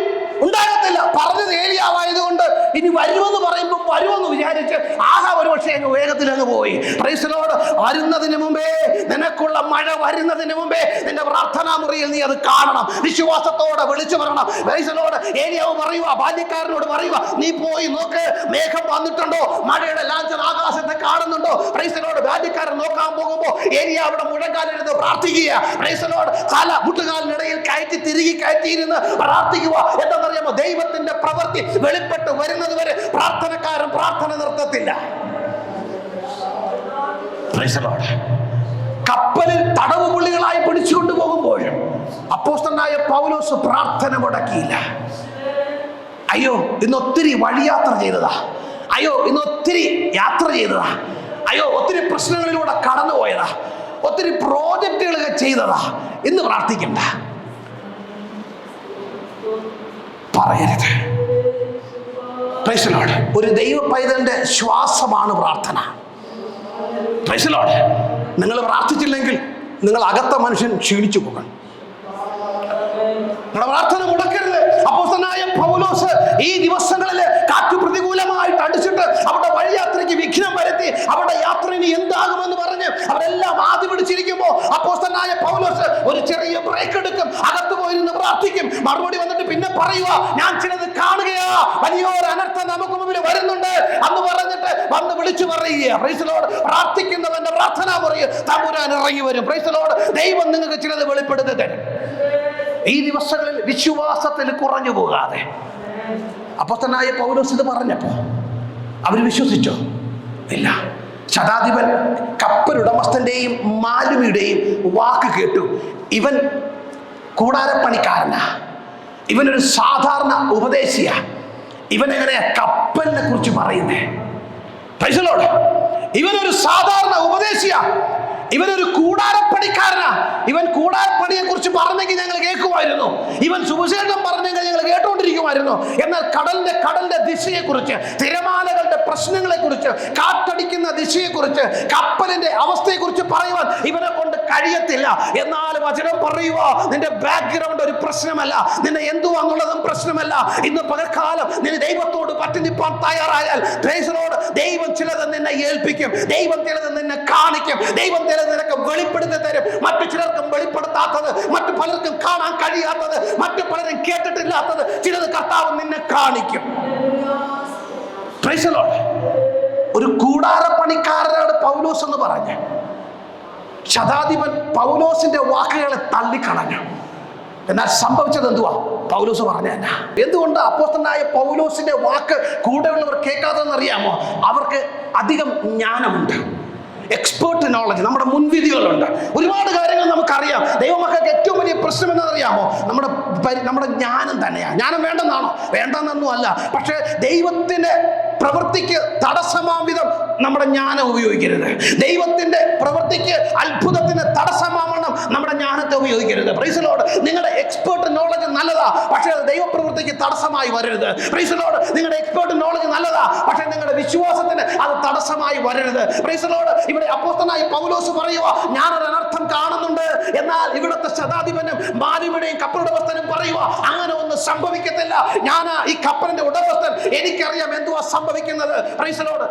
ഉണ്ടാകത്തില്ല. പറഞ്ഞത് ഏലിയാവായതുകൊണ്ട് ഇനി വരുമെന്ന് പറയുമ്പോൾ വരുമെന്ന് വിചാരിച്ച് ആഹാബ് ഒരുപക്ഷെ അങ്ങ് വേഗത്തിൽ അങ്ങ് പോയി. Price the Lord. വരുന്നതിന് മുമ്പേ, നിനക്കുള്ള മഴ വരുന്നതിന് മുമ്പേ നിന്റെ പ്രാർത്ഥനാ മുറിയിൽ നീ അത് കാണണം. വിശ്വാസത്തോടെ വിളിച്ചു പറയണം. Price the Lord. ഏലിയാവ് പറയുക, ബാല്യക്കാരനോട് പറയുക, നീ പോയി നോക്ക്, മേഘം വന്നിട്ടുണ്ടോ, മഴയുടെ ലാഞ്ചന ആകാശത്തെ കാണുന്നുണ്ടോ. Price the Lord. ബാല്യക്കാരൻ നോക്കാൻ പോകുമ്പോൾ ഏലിയാവിടെ മുഴങ്കാലിരുന്ന് പ്രാർത്ഥിക്കുക. Price the Lord. കാല മുട്ടുകാലിനിടയിൽ കയറ്റി തിരികെ കയറ്റിയിരുന്ന് പ്രാർത്ഥിക്കുക. എന്താണെന്നറിയാമോ? ദൈവത്തിന്റെ പ്രവൃത്തി വെളിപ്പെട്ട് വരുന്നത് വരെ പ്രാർത്ഥനക്കാരൻ പ്രാർത്ഥന നിർത്തത്തില്ല. Price the Lord. കപ്പലിൽ തടവ് പുള്ളികളായി പിടിച്ചുകൊണ്ടു പോകുമ്പോഴും അപ്പോസ്തലനായ പൗലോസ് പ്രാർത്ഥന മുടക്കിയില്ല. അയ്യോ ഇന്ന് ഒത്തിരി വഴിയാത്ര ചെയ്തതാ, അയ്യോ ഇന്ന് ഒത്തിരി യാത്ര ചെയ്തതാ, അയ്യോ ഒത്തിരി പ്രശ്നങ്ങളിലൂടെ കടന്നുപോയതാ, ഒത്തിരി പ്രോജക്റ്റുകളൊക്കെ ചെയ്തതാ, ഇന്ന് പ്രാർത്ഥിക്കണ്ട പറയരുത്. Price the Lord. ഒരു ദൈവ പൈതലിന്റെ ശ്വാസമാണ് പ്രാർത്ഥന. Price the Lord. നിങ്ങൾ പ്രാർത്ഥിച്ചില്ലെങ്കിൽ നിങ്ങൾ അകത്ത മനുഷ്യൻ ക്ഷീണിച്ചു പോകണം. നിങ്ങളുടെ പ്രാർത്ഥന മുടക്കരുത്. അപ്പോസ്തലനായ പൗലോസ് ഈ ദിവസങ്ങളിൽ കാറ്റ് പ്രതികൂലമായിട്ട് അടിച്ചിട്ട് അവിടെ വഴിയാത്രയ്ക്ക് വിഘ്നം വരുത്തി, അവിടെ യാത്ര ഇനി എന്താകുമെന്ന് പറഞ്ഞ് അവരെല്ലാം ആദ്യം പിടിച്ചിരിക്കുമ്പോൾ അപ്പോസ്തലനായ പൗലോസ് ഒരു ചെറിയ ബ്രേക്ക് എടുക്കും, അകത്ത് പോയിരുന്ന് പ്രാർത്ഥിക്കും. മറുപടി വന്നിട്ട് പിന്നെ പറയുക, ഞാൻ ചിലത് കാണുകയാ, വലിയൊരു അനർത്ഥം നമുക്ക് മുമ്പിൽ വരുന്നുണ്ട് എന്ന് പറഞ്ഞിട്ട് വന്ന് വിളിച്ചു പറയുക. Price the Lord. പ്രാർത്ഥിക്കുന്നവന്റെ പ്രാർത്ഥനാ മുറിയിൽ തമ്പുരാൻ ഇറങ്ങി വരും. Price the Lord. ദൈവം നിങ്ങൾക്ക് ചിലത് വെളിപ്പെടുത്തി തരും. ഈ ദിവസങ്ങളിൽ വിശ്വാസത്തിൽ കുറഞ്ഞു പോകാതെ. അപ്പോസ്തലനായ പൗലോസ് ഇത് പറഞ്ഞപ്പോ അവർ വിശ്വസിച്ചോ? ഇല്ല. ശതാധിപൻ കപ്പലുടമസ്ഥന്റെയും മാലുമിയുടെയും വാക്ക് കേട്ടു. ഇവൻ കൂടാരപ്പണിക്കാരനാ, ഇവനൊരു സാധാരണ ഉപദേശിയാ, ഇവനെങ്ങനെ കപ്പലിനെ കുറിച്ച് പറയുന്നേ? Price the Lord. ഇവനൊരു സാധാരണ ഉപദേശിയാ, ഇവനൊരു കൂടാരപ്പണിക്കാരനാ, ഇവൻ കൂടാരപ്പണിയെ കുറിച്ച് പറഞ്ഞെങ്കിൽ ഞങ്ങൾ കേൾക്കുമായിരുന്നു, ഇവൻ സുവിശേഷം പറഞ്ഞെങ്കിൽ ഞങ്ങൾ കേട്ടുകൊണ്ടിരിക്കുമായിരുന്നു. എന്നാൽ കടലിന്റെ ദിശയെക്കുറിച്ച്, തിരമാലകളുടെ പ്രശ്നങ്ങളെക്കുറിച്ച്, കാറ്റടിക്കുന്ന ദിശയെക്കുറിച്ച്, കപ്പലിന്റെ അവസ്ഥയെക്കുറിച്ച് പറയുവാൻ ഇവനെ കൊണ്ട് കഴിയത്തില്ല. എന്നാൽ വചനം പറയുക, നിന്റെ ബാക്ക്ഗ്രൗണ്ട് ഒരു പ്രശ്നമല്ല, നിന്നെ എന്തുവാന്നുള്ളതും പ്രശ്നമല്ല. ഇന്ന് പകൽക്കാലം നിന്നെ ദൈവത്തോട് പറ്റി നിൽപ്പാൻ തയ്യാറായാൽ ദൈവം ചിലത് നിന്നെ ഏൽപ്പിക്കും, ദൈവം ചിലത് നിന്നെ കാണിക്കും, ദൈവം ചിലത് നിനക്ക് വെളിപ്പെടുത്തി തരും. മറ്റു ചിലർക്കും വെളിപ്പെടുത്താത്തത്, മറ്റു പലർക്കും കാണാൻ കഴിയാത്തത്, മറ്റു പലരും കേട്ടിട്ടില്ലാത്തത് ചിലത് കർത്താവ് നിന്നെ കാണിക്കും. Price the Lord. ഒരു കൂടാരപ്പണിക്കാരനാണ് പൗലോസ് എന്ന് പറഞ്ഞ് ശതാധിപൻ പൗലോസിന്റെ വാക്കുകളെ തള്ളിക്കളഞ്ഞു. എന്നാൽ സംഭവിച്ചത് എന്തുവാ? പൗലോസ് പറഞ്ഞ എന്തുകൊണ്ട് അപ്പോസ്തലനായ പൗലോസിന്റെ വാക്ക് കൂടെയുള്ളവർ കേൾക്കാതെന്ന് അറിയാമോ? അവർക്ക് അധികം ജ്ഞാനമുണ്ട്, എക്സ്പേർട്ട് നോളജ്, നമ്മുടെ മുൻവിധികളുണ്ട്, ഒരുപാട് കാര്യങ്ങൾ നമുക്കറിയാം. ദൈവമക്കൾ എന്താണെന്നറിയാമോ? നമ്മുടെ ജ്ഞാനം തന്നെയാണ്. ജ്ഞാനം വേണ്ടെന്നാണോ? വേണ്ടെന്നൊന്നും അല്ല. പക്ഷേ ദൈവത്തിന്റെ പ്രവൃത്തിക്ക് തടസ്സമാം വിധം നമ്മുടെ ജ്ഞാനം ഉപയോഗിക്കരുത്. ദൈവത്തിന്റെ പ്രവൃത്തിക്ക്, അത്ഭുതത്തിന് തടസ്സമാവണം നമ്മുടെ ജ്ഞാനത്തെ ഉപയോഗിക്കരുത്. Price the Lord. നിങ്ങളുടെ എക്സ്പേർട്ട് നോളജ് നല്ലതാ, പക്ഷേ അത് ദൈവപ്രവൃത്തിക്ക് തടസ്സമായി വരരുത്. Price the Lord. നിങ്ങളുടെ എക്സ്പേർട്ട് നോളജ് നല്ലതാ, പക്ഷേ നിങ്ങളുടെ വിശ്വാസത്തിന് അത് തടസ്സമായി വരരുത്. Price the Lord. ഇവിടെ അപ്പോസ്തലനായ പൗലോസ് പറയുക, ഞാനൊരു അനർത്ഥം കാണുന്നുണ്ട്, എന്നാൽ ഇവിടുത്തെ ശതാധിപനും മാലിയുടെയും കപ്പൽ ഉടമസ്ഥനും പറയുക, അങ്ങനെ ഒന്നും സംഭവിക്കത്തില്ല. ഞാൻ ഈ കപ്പലിന്റെ ഉടമസ്ഥൻ, എനിക്കറിയാം എന്തുവാ സംഭവിക്കുന്നത്. Price the Lord.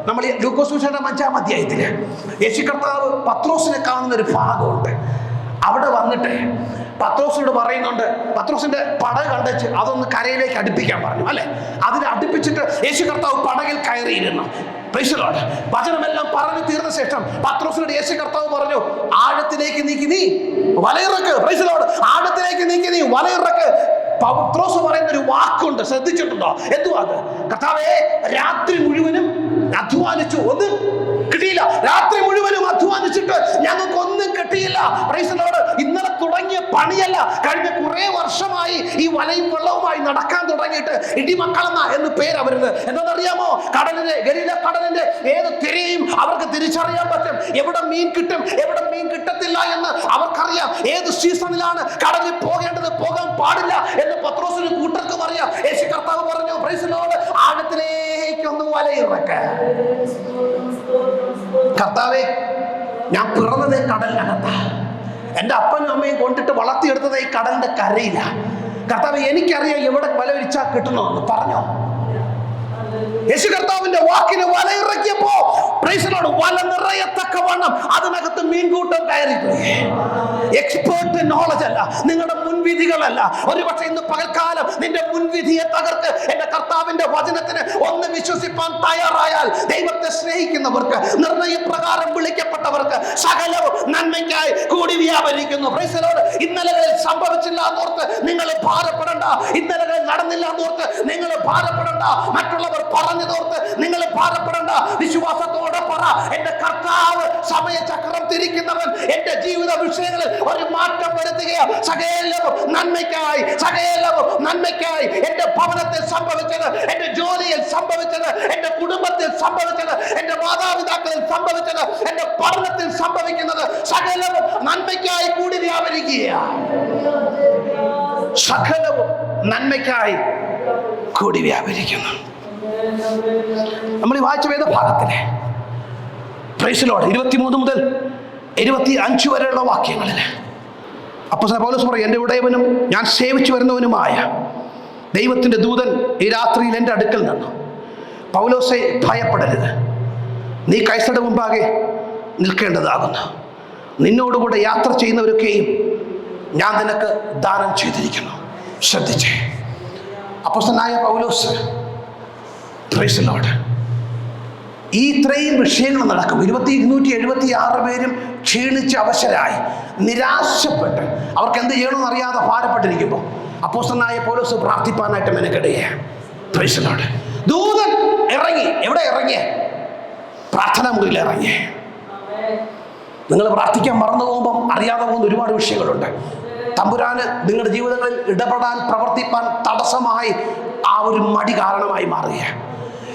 നമ്മൾ ലൂക്കോസ് സുവിശേഷം 5-ാം അധ്യായത്തില് യേശു കർത്താവ് പത്രോസിനെ കാണുന്ന ഒരു ഭാഗമുണ്ട്. അവിടെ വന്നിട്ട് പത്രോസിനോട് പറയുന്നുണ്ട്, പത്രോസിന്റെ പടക് കണ്ടച്ച് അതൊന്ന് കരയിലേക്ക് അടുപ്പിക്കാൻ പറഞ്ഞു, അല്ലെ? അതിനെ അടുപ്പിച്ചിട്ട് യേശു കർത്താവ് പടകിൽ കയറിയിരുന്നു. Price the Lord. വചനമെല്ലാം പറഞ്ഞു തീർന്ന ശേഷം പത്രോസിനോട് യേശു കർത്താവ് പറഞ്ഞു, ആഴത്തിലേക്ക് നീക്കി നീ വലയിറക്ക്. Price the Lord. ആഴത്തിലേക്ക് നീക്കി നീ വലയിറക്ക്. പത്രോസ് പറയുന്ന ഒരു വാക്കുണ്ട്, ശ്രദ്ധിച്ചിട്ടുണ്ടോ? എന്തുവാ അത്? കർത്താവേ, രാത്രി മുഴുവനും അധ്വാനിച്ചു, ഒന്നും കിട്ടിയില്ല. രാത്രി മുഴുവനും അധ്വാനിച്ചിട്ട് ഞങ്ങൾക്ക് ഒന്നും കിട്ടിയില്ല. Price the Lord. ഇന്നലെ തുടങ്ങിയ പണിയല്ല, കഴിഞ്ഞ കുറെ വർഷമായി ഈ വലയും വെള്ളവുമായി നടക്കാൻ തുടങ്ങിയിട്ട് ഇടിമക്കളെന്ന എന്ന് പേരാ വരുന്നത്. എന്താണെന്നറിയാമോ? കടലിന്റെ, ഗലീല കടലിന്റെ ഏത് തിരയും അവർക്ക് തിരിച്ചറിയാൻ പറ്റും. എവിടെ മീൻ കിട്ടും, എവിടെ മീൻ കിട്ടത്തില്ല എന്ന് അവർക്കറിയാം. ഏത് സീസണിലാണ് കടലിൽ പോകേണ്ടത്, പോകാൻ പാടില്ല എന്ന് പത്രോസിന് കൂട്ടർക്കും അറിയാം. യേശു കർത്താവ് പറഞ്ഞു, പ്രൈസ് ദി ലോർഡ്, ആഴത്തിലേക്ക് ഒന്ന് വലയിറക്ക. കർത്താവേ, ഞാൻ പിറന്നത് കടലിനകത്താ, എൻ്റെ അപ്പനും അമ്മയും കൊണ്ടിട്ട് വളർത്തിയെടുത്തത് ഈ കടലിന്റെ കരയില്ല. കർത്താവ്, എനിക്കറിയാം എവിടെ വല വിരിച്ചാൽ കിട്ടണമെന്ന് പറഞ്ഞോ. യേശു കർത്താവിന്റെ വാക്കിന് വലയിറക്കിയപ്പോ പ്രൈസ് ദി ലോർഡ്, വല നിറയത്തക്കവണ്ണം അതിനകത്ത് മീൻകൂട്ടം കയറിപ്പോയി. എക്സ്പേർട്ട് നോളജ് അല്ല, നിങ്ങളുടെ മുൻവിധികളല്ല. ഒരുപക്ഷെ ഇന്ന് പകൽക്കാലം നിന്റെ മുൻവിധിയെ തകർത്ത് എന്റെ കർത്താവിന്റെ വചനത്തിന് ഒന്ന് വിശ്വസിപ്പാൻ തയ്യാറായാൽ, ദൈവത്തെ സ്നേഹിക്കുന്നവർക്ക്, നിർണയപ്രകാരം വിളിക്കപ്പെട്ടവർക്ക് സകലവും നന്മയ്ക്കായി കൂടി വ്യാപരിക്കുന്നു. Price the Lord. ഇന്നലകളിൽ സംഭവിച്ചില്ല എന്നോർത്ത് നിങ്ങൾ ഭാരപ്പെടണ്ട. ഇന്നലകളിൽ നടന്നില്ല എന്നോർത്ത് നിങ്ങൾ ഭാരപ്പെടണ്ട. മറ്റുള്ളവർ പറഞ്ഞതോർത്ത് നിങ്ങൾ ഭാരപ്പെടണ്ട. വിശ്വാസത്തോടെ പറ, എന്റെ കർത്താവ് സമയചക്രം തിരിക്കുന്നവൻ. എന്റെ ജീവിത വിഷയങ്ങളിൽ ഒരു മാറ്റം വരുത്തുകയാണ്. സകലവും നന്മയ്ക്കായി, സകലവും നന്മയ്ക്കായി. എന്റെ ഭവനത്തിൽ സംഭവിച്ചത്, എന്റെ ജോലിയിൽ സംഭവിച്ചത്, എന്റെ കുടുംബത്തിൽ സംഭവിച്ചത്, എന്റെ മാതാപിതാക്കളിൽ സംഭവിച്ചത്, എന്റെ പഠനത്തിൽ സംഭവിക്കുന്നത് സകലവും നന്മയ്ക്കായി കൂടി വ്യാപരിക്കുകയാണ്. സകലവും നന്മയ്ക്കായി കൂടി വ്യാപരിക്കുന്നു. നമ്മൾ ഈ വായിച്ച വേദഭാഗത്തിലെ പ്രൈസ് ദി ലോർഡ് 23 മുതൽ 25 വരെയുള്ള വാക്യങ്ങളിൽ അപ്പോസ്തലൻ പൗലോസ് പറയും, എൻ്റെ ഉടയവനും ഞാൻ സേവിച്ചു വരുന്നവനുമായ ദൈവത്തിൻ്റെ ദൂതൻ ഈ രാത്രിയിൽ എൻ്റെ അടുക്കൽ നിന്നു, പൗലോസെ ഭയപ്പെടരുത്, നീ കൈസരുടെ മുമ്പാകെ നിൽക്കേണ്ടതാകുന്നു. നിന്നോടുകൂടെ യാത്ര ചെയ്യുന്നവരൊക്കെയും ഞാൻ നിനക്ക് ദാനം ചെയ്തിരിക്കുന്നു. ശ്രദ്ധിച്ചേ, അപ്പോസ്തലനായ പൗലോസ് പ്രൈസ് ദി ലോർഡ് ഈ ഇത്രയും വിഷയങ്ങൾ നടക്കും. 276 പേരും ക്ഷീണിച്ച് അവശരായി, നിരാശപ്പെട്ട്, അവർക്ക് എന്ത് ചെയ്യണമെന്ന് അറിയാതെ ഭാരപ്പെട്ടിരിക്കുമ്പോൾ അപ്പോസ്തലനായ പൗലോസ് പ്രാർത്ഥിപ്പാനായിട്ട് മെനക്കെടുകയാണ്. Praise the Lord. ദൂതൻ ഇറങ്ങി. എവിടെ ഇറങ്ങിയ? പ്രാർത്ഥനാ മുറിയിൽ ഇറങ്ങി. നിങ്ങൾ പ്രാർത്ഥിക്കാൻ മറന്നു പോകുമ്പം അറിയാതെ പോകുന്ന ഒരുപാട് വിഷയങ്ങളുണ്ട്. തമ്പുരാന് നിങ്ങളുടെ ജീവിതങ്ങളിൽ ഇടപെടാൻ, പ്രവർത്തിപ്പാൻ തടസ്സമായി ആ ഒരു മടി കാരണമായി മാറുകയാണ്.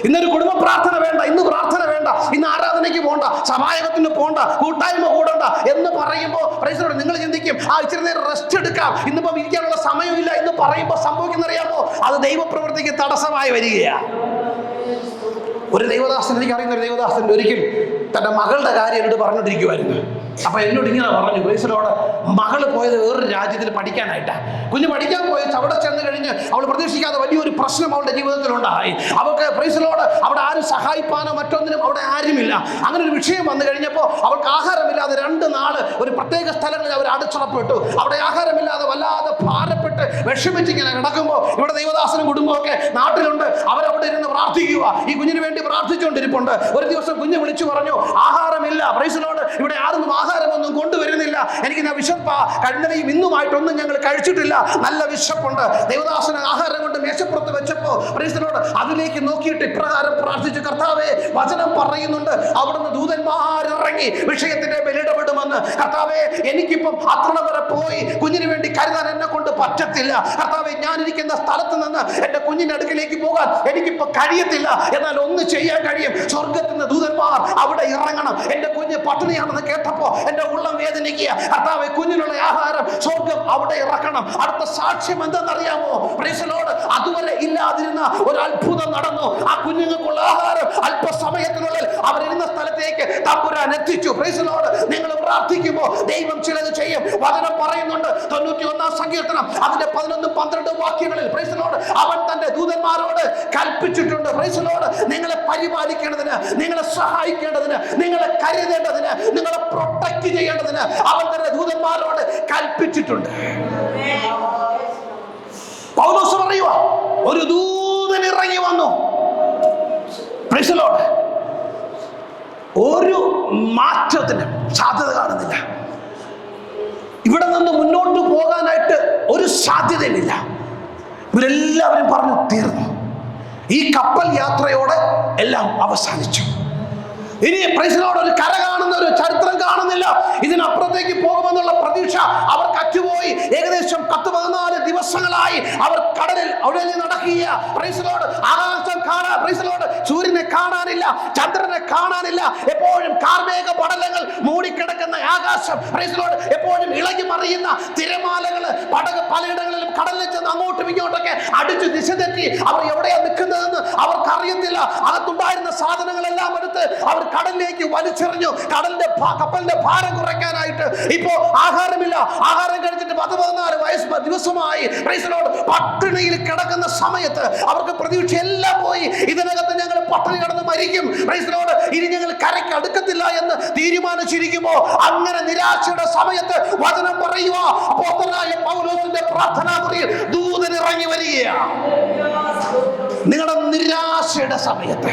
ഇന്നൊരു കുടുംബ പ്രാർത്ഥന വേണ്ട, ഇന്ന് പ്രാർത്ഥന വേണ്ട, ഇന്ന് ആരാധനയ്ക്ക് പോകണ്ട, സമാജത്തിന് പോകണ്ട, കൂട്ടായ്മ കൂടണ്ട എന്ന് പറയുമ്പോൾ പ്രൈസ് ദി ലോർഡ് നിങ്ങൾ ചിന്തിക്കും, ഇച്ചിരി നേരം റെസ്റ്റ് എടുക്കാം, ഇന്നിപ്പം ഇരിക്കാനുള്ള സമയമില്ല എന്ന് പറയുമ്പോൾ സംഭവിക്കുന്നറിയാമോ? അത് ദൈവപ്രവൃത്തിക്ക് തടസ്സമായി വരികയാണ്. ഒരു ദൈവദാസൻ, എനിക്കറിയുന്ന ഒരു ദൈവദാസൻ ഒരിക്കൽ തൻ്റെ മകളുടെ കാര്യം എന്നോട് പറഞ്ഞുകൊണ്ടിരിക്കുമായിരുന്നു. അപ്പൊ എന്നോട് ഇങ്ങനെ പറഞ്ഞു, പ്രൈസ് ദി ലോർഡ്, മകള് പോയത് വേറൊരു രാജ്യത്തിൽ പഠിക്കാനായിട്ടാണ്. കുഞ്ഞ് പഠിക്കാൻ പോയത് അവിടെ ചെന്ന് കഴിഞ്ഞ് അവൾ പ്രതീക്ഷിക്കാതെ വലിയൊരു പ്രശ്നം അവളുടെ ജീവിതത്തിൽ ഉണ്ടായി. അവൾക്ക് പ്രൈസ് ദി ലോർഡ് അവിടെ ആരും സഹായിപ്പാനോ മറ്റൊന്നിനും അവിടെ ആരുമില്ല. അങ്ങനെ ഒരു വിഷയം വന്നു കഴിഞ്ഞപ്പോൾ അവൾക്ക് ആഹാരമില്ലാതെ 2 നാള് ഒരു പ്രത്യേക സ്ഥലങ്ങളിൽ അവർ അടച്ചുറപ്പെട്ടു. അവിടെ ആഹാരമില്ലാതെ വല്ലാതെ ഭാരപ്പെട്ട് വിഷമിച്ചിങ്ങനെ കിടക്കുമ്പോൾ ഇവിടെ ദൈവദാസനും കുടുംബമൊക്കെ നാട്ടിലുണ്ട്. അവരവിടെ ഇരുന്ന് പ്രാർത്ഥിക്കുക, ഈ കുഞ്ഞിന് വേണ്ടി പ്രാർത്ഥിച്ചുകൊണ്ടിരിപ്പുണ്ട്. ഒരു ദിവസം കുഞ്ഞ് വിളിച്ചു പറഞ്ഞു, ആഹാരമില്ല, പ്രൈസ് ദി ലോർഡ്, ഇവിടെ ആരും ആഹാരമൊന്നും കൊണ്ടുവരുന്നില്ല, കഴിച്ചിട്ടില്ല, എനിക്ക് വിശപ്പാ, കഴിഞ്ഞയും ഇന്നുമായിട്ടൊന്നും ഞങ്ങൾ കഴിച്ചിട്ടില്ല, നല്ല വിശപ്പുണ്ട്. ദൈവദാസന് ആഹാരം കൊണ്ട് മേശപ്പുറത്ത് വെച്ചപ്പോ പ്രൈസിനോട് അതിലേക്ക് നോക്കിയിട്ട് ഇപ്രകാരം പ്രാർത്ഥിച്ചു, കർത്താവേ, വചനം പറയുന്നുണ്ട് അവിടുന്ന് ദൂതന്മാരിറങ്ങി വിഷയത്തിന്റെ മേലിടപെടുമെന്ന്. കർത്താവേ, എനിക്കിപ്പം അത്ര വരെ പോയി കുഞ്ഞിന് വേണ്ടി കരുതാൻ എന്നെ കൊണ്ട് പറ്റത്തില്ല. കർത്താവേ, ഞാനിരിക്കുന്ന സ്ഥലത്ത് നിന്ന് എന്റെ കുഞ്ഞിന്റെ അടുക്കിലേക്ക് പോകാൻ എനിക്കിപ്പോ കഴിയത്തില്ല. എന്നാൽ ഒന്ന് ചെയ്യാൻ കഴിയും, സ്വർഗത്തിൽ നിന്ന് ദൂതന്മാർ അവിടെ ഇറങ്ങണം. എന്റെ കുഞ്ഞ് പട്ടിണിയാണെന്ന് കേട്ടപ്പോ എന്റെ ഉള്ളം വേദനിക്കുക. കർത്താവേ, കുഞ്ഞിനുള്ള ആഹാരം സ്വർഗം അവിടെ ഇറക്കണം. അടുത്ത സാക്ഷ്യം എന്തെന്നറിയാമോ? പ്രൈസ് ദി ലോർഡ്, അതുവരെ ഇല്ലാതിരുന്ന ഒരു അത്ഭുതം നടന്നു. ആ കുഞ്ഞുങ്ങൾക്കുള്ള ആഹാരം അല്പസമയത്തിനുള്ളിൽ അവരിരുന്ന സ്ഥലത്തേക്ക് തമ്പുരാൻ എത്തിച്ചു. പ്രൈസ് ദി ലോർഡ്, നിങ്ങൾ പ്രാർത്ഥിക്കുമ്പോൾ ദൈവം ചിലത് ചെയ്യും. വചനം പറയുന്നുണ്ട് 91-ാം സങ്കീർത്തനം അതിന്റെ 11-12 വാക്യങ്ങളിൽ, പ്രൈസ് ദി ലോർഡ്, അവൻ തന്റെ ദൂതന്മാരോട് കൽപ്പിച്ചിട്ടുണ്ട്. പ്രൈസ് ദി ലോർഡ്, നിങ്ങളെ പരിപാലിക്കേണ്ടതിന്, നിങ്ങളെ സഹായിക്കേണ്ടതിന്, നിങ്ങളെ കരുതേണ്ടതിന്, നിങ്ങളെ പ്രൊട്ടക്ട് ചെയ്യേണ്ടതിന് അവൻ തന്റെ ദൂതന്മാരോട് കൽപ്പിച്ചിട്ടുണ്ട്. പൗലോസ് പറയുക, ഒരു ദൂതൻ ഇറങ്ങി വന്നു. പ്രൈസ് ദി ലോർഡ്, ഒരു മാറ്റത്തിന് സാധ്യത കാണുന്നില്ല. ഇവിടെ നിന്ന് മുന്നോട്ട് പോകാനായിട്ട് ഒരു സാധ്യതയുമില്ല. ഇവരെല്ലാവരും പറഞ്ഞു തീർന്നു. ഈ കപ്പൽ യാത്രയോടെ എല്ലാം അവസാനിച്ചു. ഇനി പ്രൈസ് ദി ലോർഡ്, ഒരു കര കാണുന്ന ഒരു ചരിത്രം കാണുന്നില്ല. ഇതിനപ്പുറത്തേക്ക് പോകുമെന്നുള്ള പ്രതീക്ഷ അവർക്ക് അറ്റുപോയി. ഏകദേശം 10-14 ദിവസങ്ങളായി അവർ കടലിൽ അവിടെ നടക്കുക. പ്രൈസ് ദി ലോർഡ്, ആകാശം കാണാൻ, പ്രൈസ് ദി ലോർഡ്, സൂര്യനെ കാണാനില്ല, ചന്ദ്രനെ കാണാനില്ല. എപ്പോഴും കാർമേഘ പടലങ്ങൾ മൂടിക്കിടക്കുന്ന ആകാശം. പ്രൈസ് ദി ലോർഡ്, എപ്പോഴും ഇളകി മറിയുന്ന തിരമാലകൾ. പടക് പലയിടങ്ങളിലും കടലിൽ ചെന്ന് അങ്ങോട്ടും ഇങ്ങോട്ടൊക്കെ അടിച്ചു ദിശ തെറ്റി അവർ എവിടെയാണ് നിൽക്കുന്നതെന്ന് അവർക്ക് അറിയത്തില്ല. അകത്തുണ്ടായിരുന്ന സാധനങ്ങളെല്ലാം എടുത്ത് അവർ കടലിലേക്ക് വലിച്ചെറിഞ്ഞു. കപ്പലിന്റെ ഭാരം കുറയ്ക്കാനായിട്ട്. ഇപ്പോ ആഹാരമില്ല. ആഹാരം കഴിച്ചിട്ട് 10-14 ദിവസമായി പ്രൈസ് ദി ലോർഡ് പട്ടിണിയിൽ കിടക്കുന്ന സമയത്ത് അവർക്ക് പ്രതീക്ഷ എല്ലാം പോയി. ഇതിനകത്ത് ഞങ്ങൾ പട്ടിണി കിടന്ന് മരിക്കും, പ്രൈസ് ദി ലോർഡ്, ഇനി ഞങ്ങൾ കരയ്ക്ക് അടുക്കത്തില്ല എന്ന് തീരുമാനിച്ചിരിക്കുമ്പോ അങ്ങനെ നിരാശയുടെ സമയത്ത് വചനം പറയുക, അപ്പോസ്തലനായ പൗലോസിന്റെ പ്രാർത്ഥനാ മുറിയിൽ ദൂതൻ ഇറങ്ങി വരികയാണ്. നിങ്ങളുടെ നിരാശയുടെ സമയത്ത്,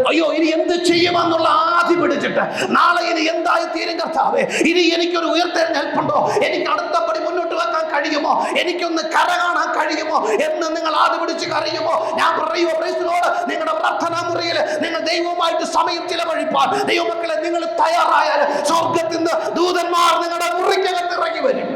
അയ്യോ ഇനി എന്ത് ചെയ്യുമെന്നുള്ള ആദി പിടിച്ചിട്ട്, നാളെ ഇനി എന്തായി തീരും കർത്താവേ, ഇനി എനിക്കൊരു ഉയർത്തെഴുന്നേൽപ്പുണ്ടോ, എനിക്ക് അടുത്ത പടി മുന്നോട്ട് വെക്കാൻ കഴിയുമോ, എനിക്കൊന്ന് കര കാണാൻ കഴിയുമോ എന്ന് നിങ്ങൾ ആദി പിടിച്ച് കരയുമോ, ഞാൻ പറയുമോ, പ്രൈസ് ദി ലോർഡ്, നിങ്ങളുടെ പ്രാർത്ഥനാ മുറിയിൽ നിങ്ങൾ ദൈവവുമായിട്ട് സമയം ചിലവഴിപ്പാൻ ദൈവമക്കളെ നിങ്ങൾ തയ്യാറായാൽ സ്വർഗത്തിൽ നിന്ന് ദൂതന്മാർ നിങ്ങളുടെ മുറിക്കകത്ത് ഇറങ്ങി വരും.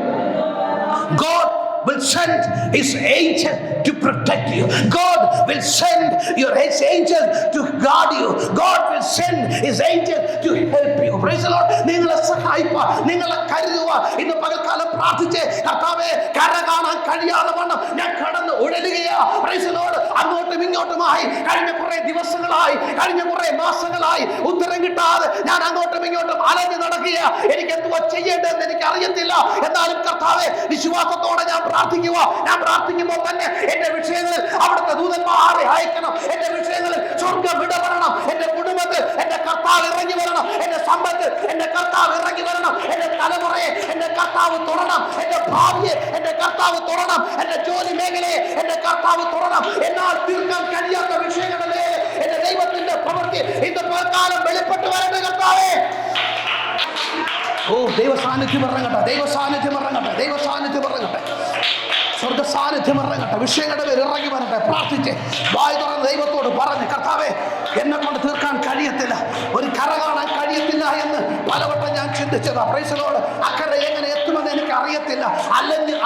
God will send his angel to protect you. God will send his angel to guard you. God will send his angel to help you. Praise the Lord. നിങ്ങളെ സഹായിപ്പാൻ, നിങ്ങളെ കരുതുക. ഇന്ന് പകൽക്കാലം പ്രാർത്ഥിച്ച്, കർത്താവേ, കര കാണാൻ കഴിയാതെ വണ്ണം ഞാൻ കടന്ന് ഉഴലുകയാ. പ്രൈസ് ദി ലോർഡ്, അങ്ങോട്ടും ഇങ്ങോട്ടുമായി കഴിഞ്ഞ കുറെ ദിവസങ്ങളായി, കഴിഞ്ഞ കുറെ മാസങ്ങളായി ഉത്തരം കിട്ടാതെ ഞാൻ അങ്ങോട്ടും ഇങ്ങോട്ടും അലഞ്ഞു നടക്കുക. എനിക്ക് എന്തുവാ ചെയ്യേണ്ടതെന്ന് എനിക്ക് അറിയത്തില്ല. എന്നാലും കർത്താവേ, വിശ്വാസത്തോടെ ഞാൻ പ്രാർത്ഥിക്കുക. ഞാൻ പ്രാർത്ഥിക്കുമ്പോൾ തന്നെ എന്റെ വിഷയങ്ങളിൽ അവിടുത്തെ ദൂതന്മാരെ അയക്കണം. എന്റെ വിഷയങ്ങളിൽ സ്വർഗം ഇടപെടണം. എന്റെ കുടുംബത്തിൽ എന്റെ കർത്താവ് ഇറങ്ങി വരണം. എന്റെ സമ്പത്ത് എന്റെ കർത്താവ് ഇറങ്ങി വരണം. എന്റെ തലമുറയെ എന്റെ കർത്താവ് തൊടണം. എന്റെ ഭാവിയെ എന്റെ കർത്താവ് തൊടണം. എന്റെ ജോലി മേഖലയെ എന്റെ കർത്താവ് തൊടണം. എന്നാൽ തീർക്കാൻ കഴിയാത്ത വിഷയങ്ങളിലെ എന്റെ ദൈവത്തിന്റെ പ്രവൃത്തി ഇന്ന് പലകാലം വെളിപ്പെട്ട് വരട്ടെ കർത്താവേ. ഓ, ദൈവ സാന്നിധ്യം ഇറങ്ങട്ടെ, ദൈവ സാന്നിധ്യം ഇറങ്ങട്ടെ, ദൈവ സാന്നിധ്യം ഇറങ്ങട്ടെ, സ്വർഗ സാന്നിധ്യം ഇറങ്ങട്ടെ, വിഷയങ്ങളുടെ പേര് ഇറങ്ങി വരട്ടെ. പ്രാർത്ഥിച്ച് വായ തുറന്ന് ദൈവത്തോട് പറഞ്ഞ്, കർത്താവേ, എന്നെ കൊണ്ട് തീർക്കാൻ കഴിയത്തില്ല, ഒരു കര കാണാൻ കഴിയത്തില്ല എന്ന് പലവട്ടം ഞാൻ ചിന്തിച്ചതാ. പ്രൈസ് ദി ലോർഡ്, അക്കരെ എങ്ങനെ എത്തുമെന്ന് എനിക്ക് അറിയത്തില്ല.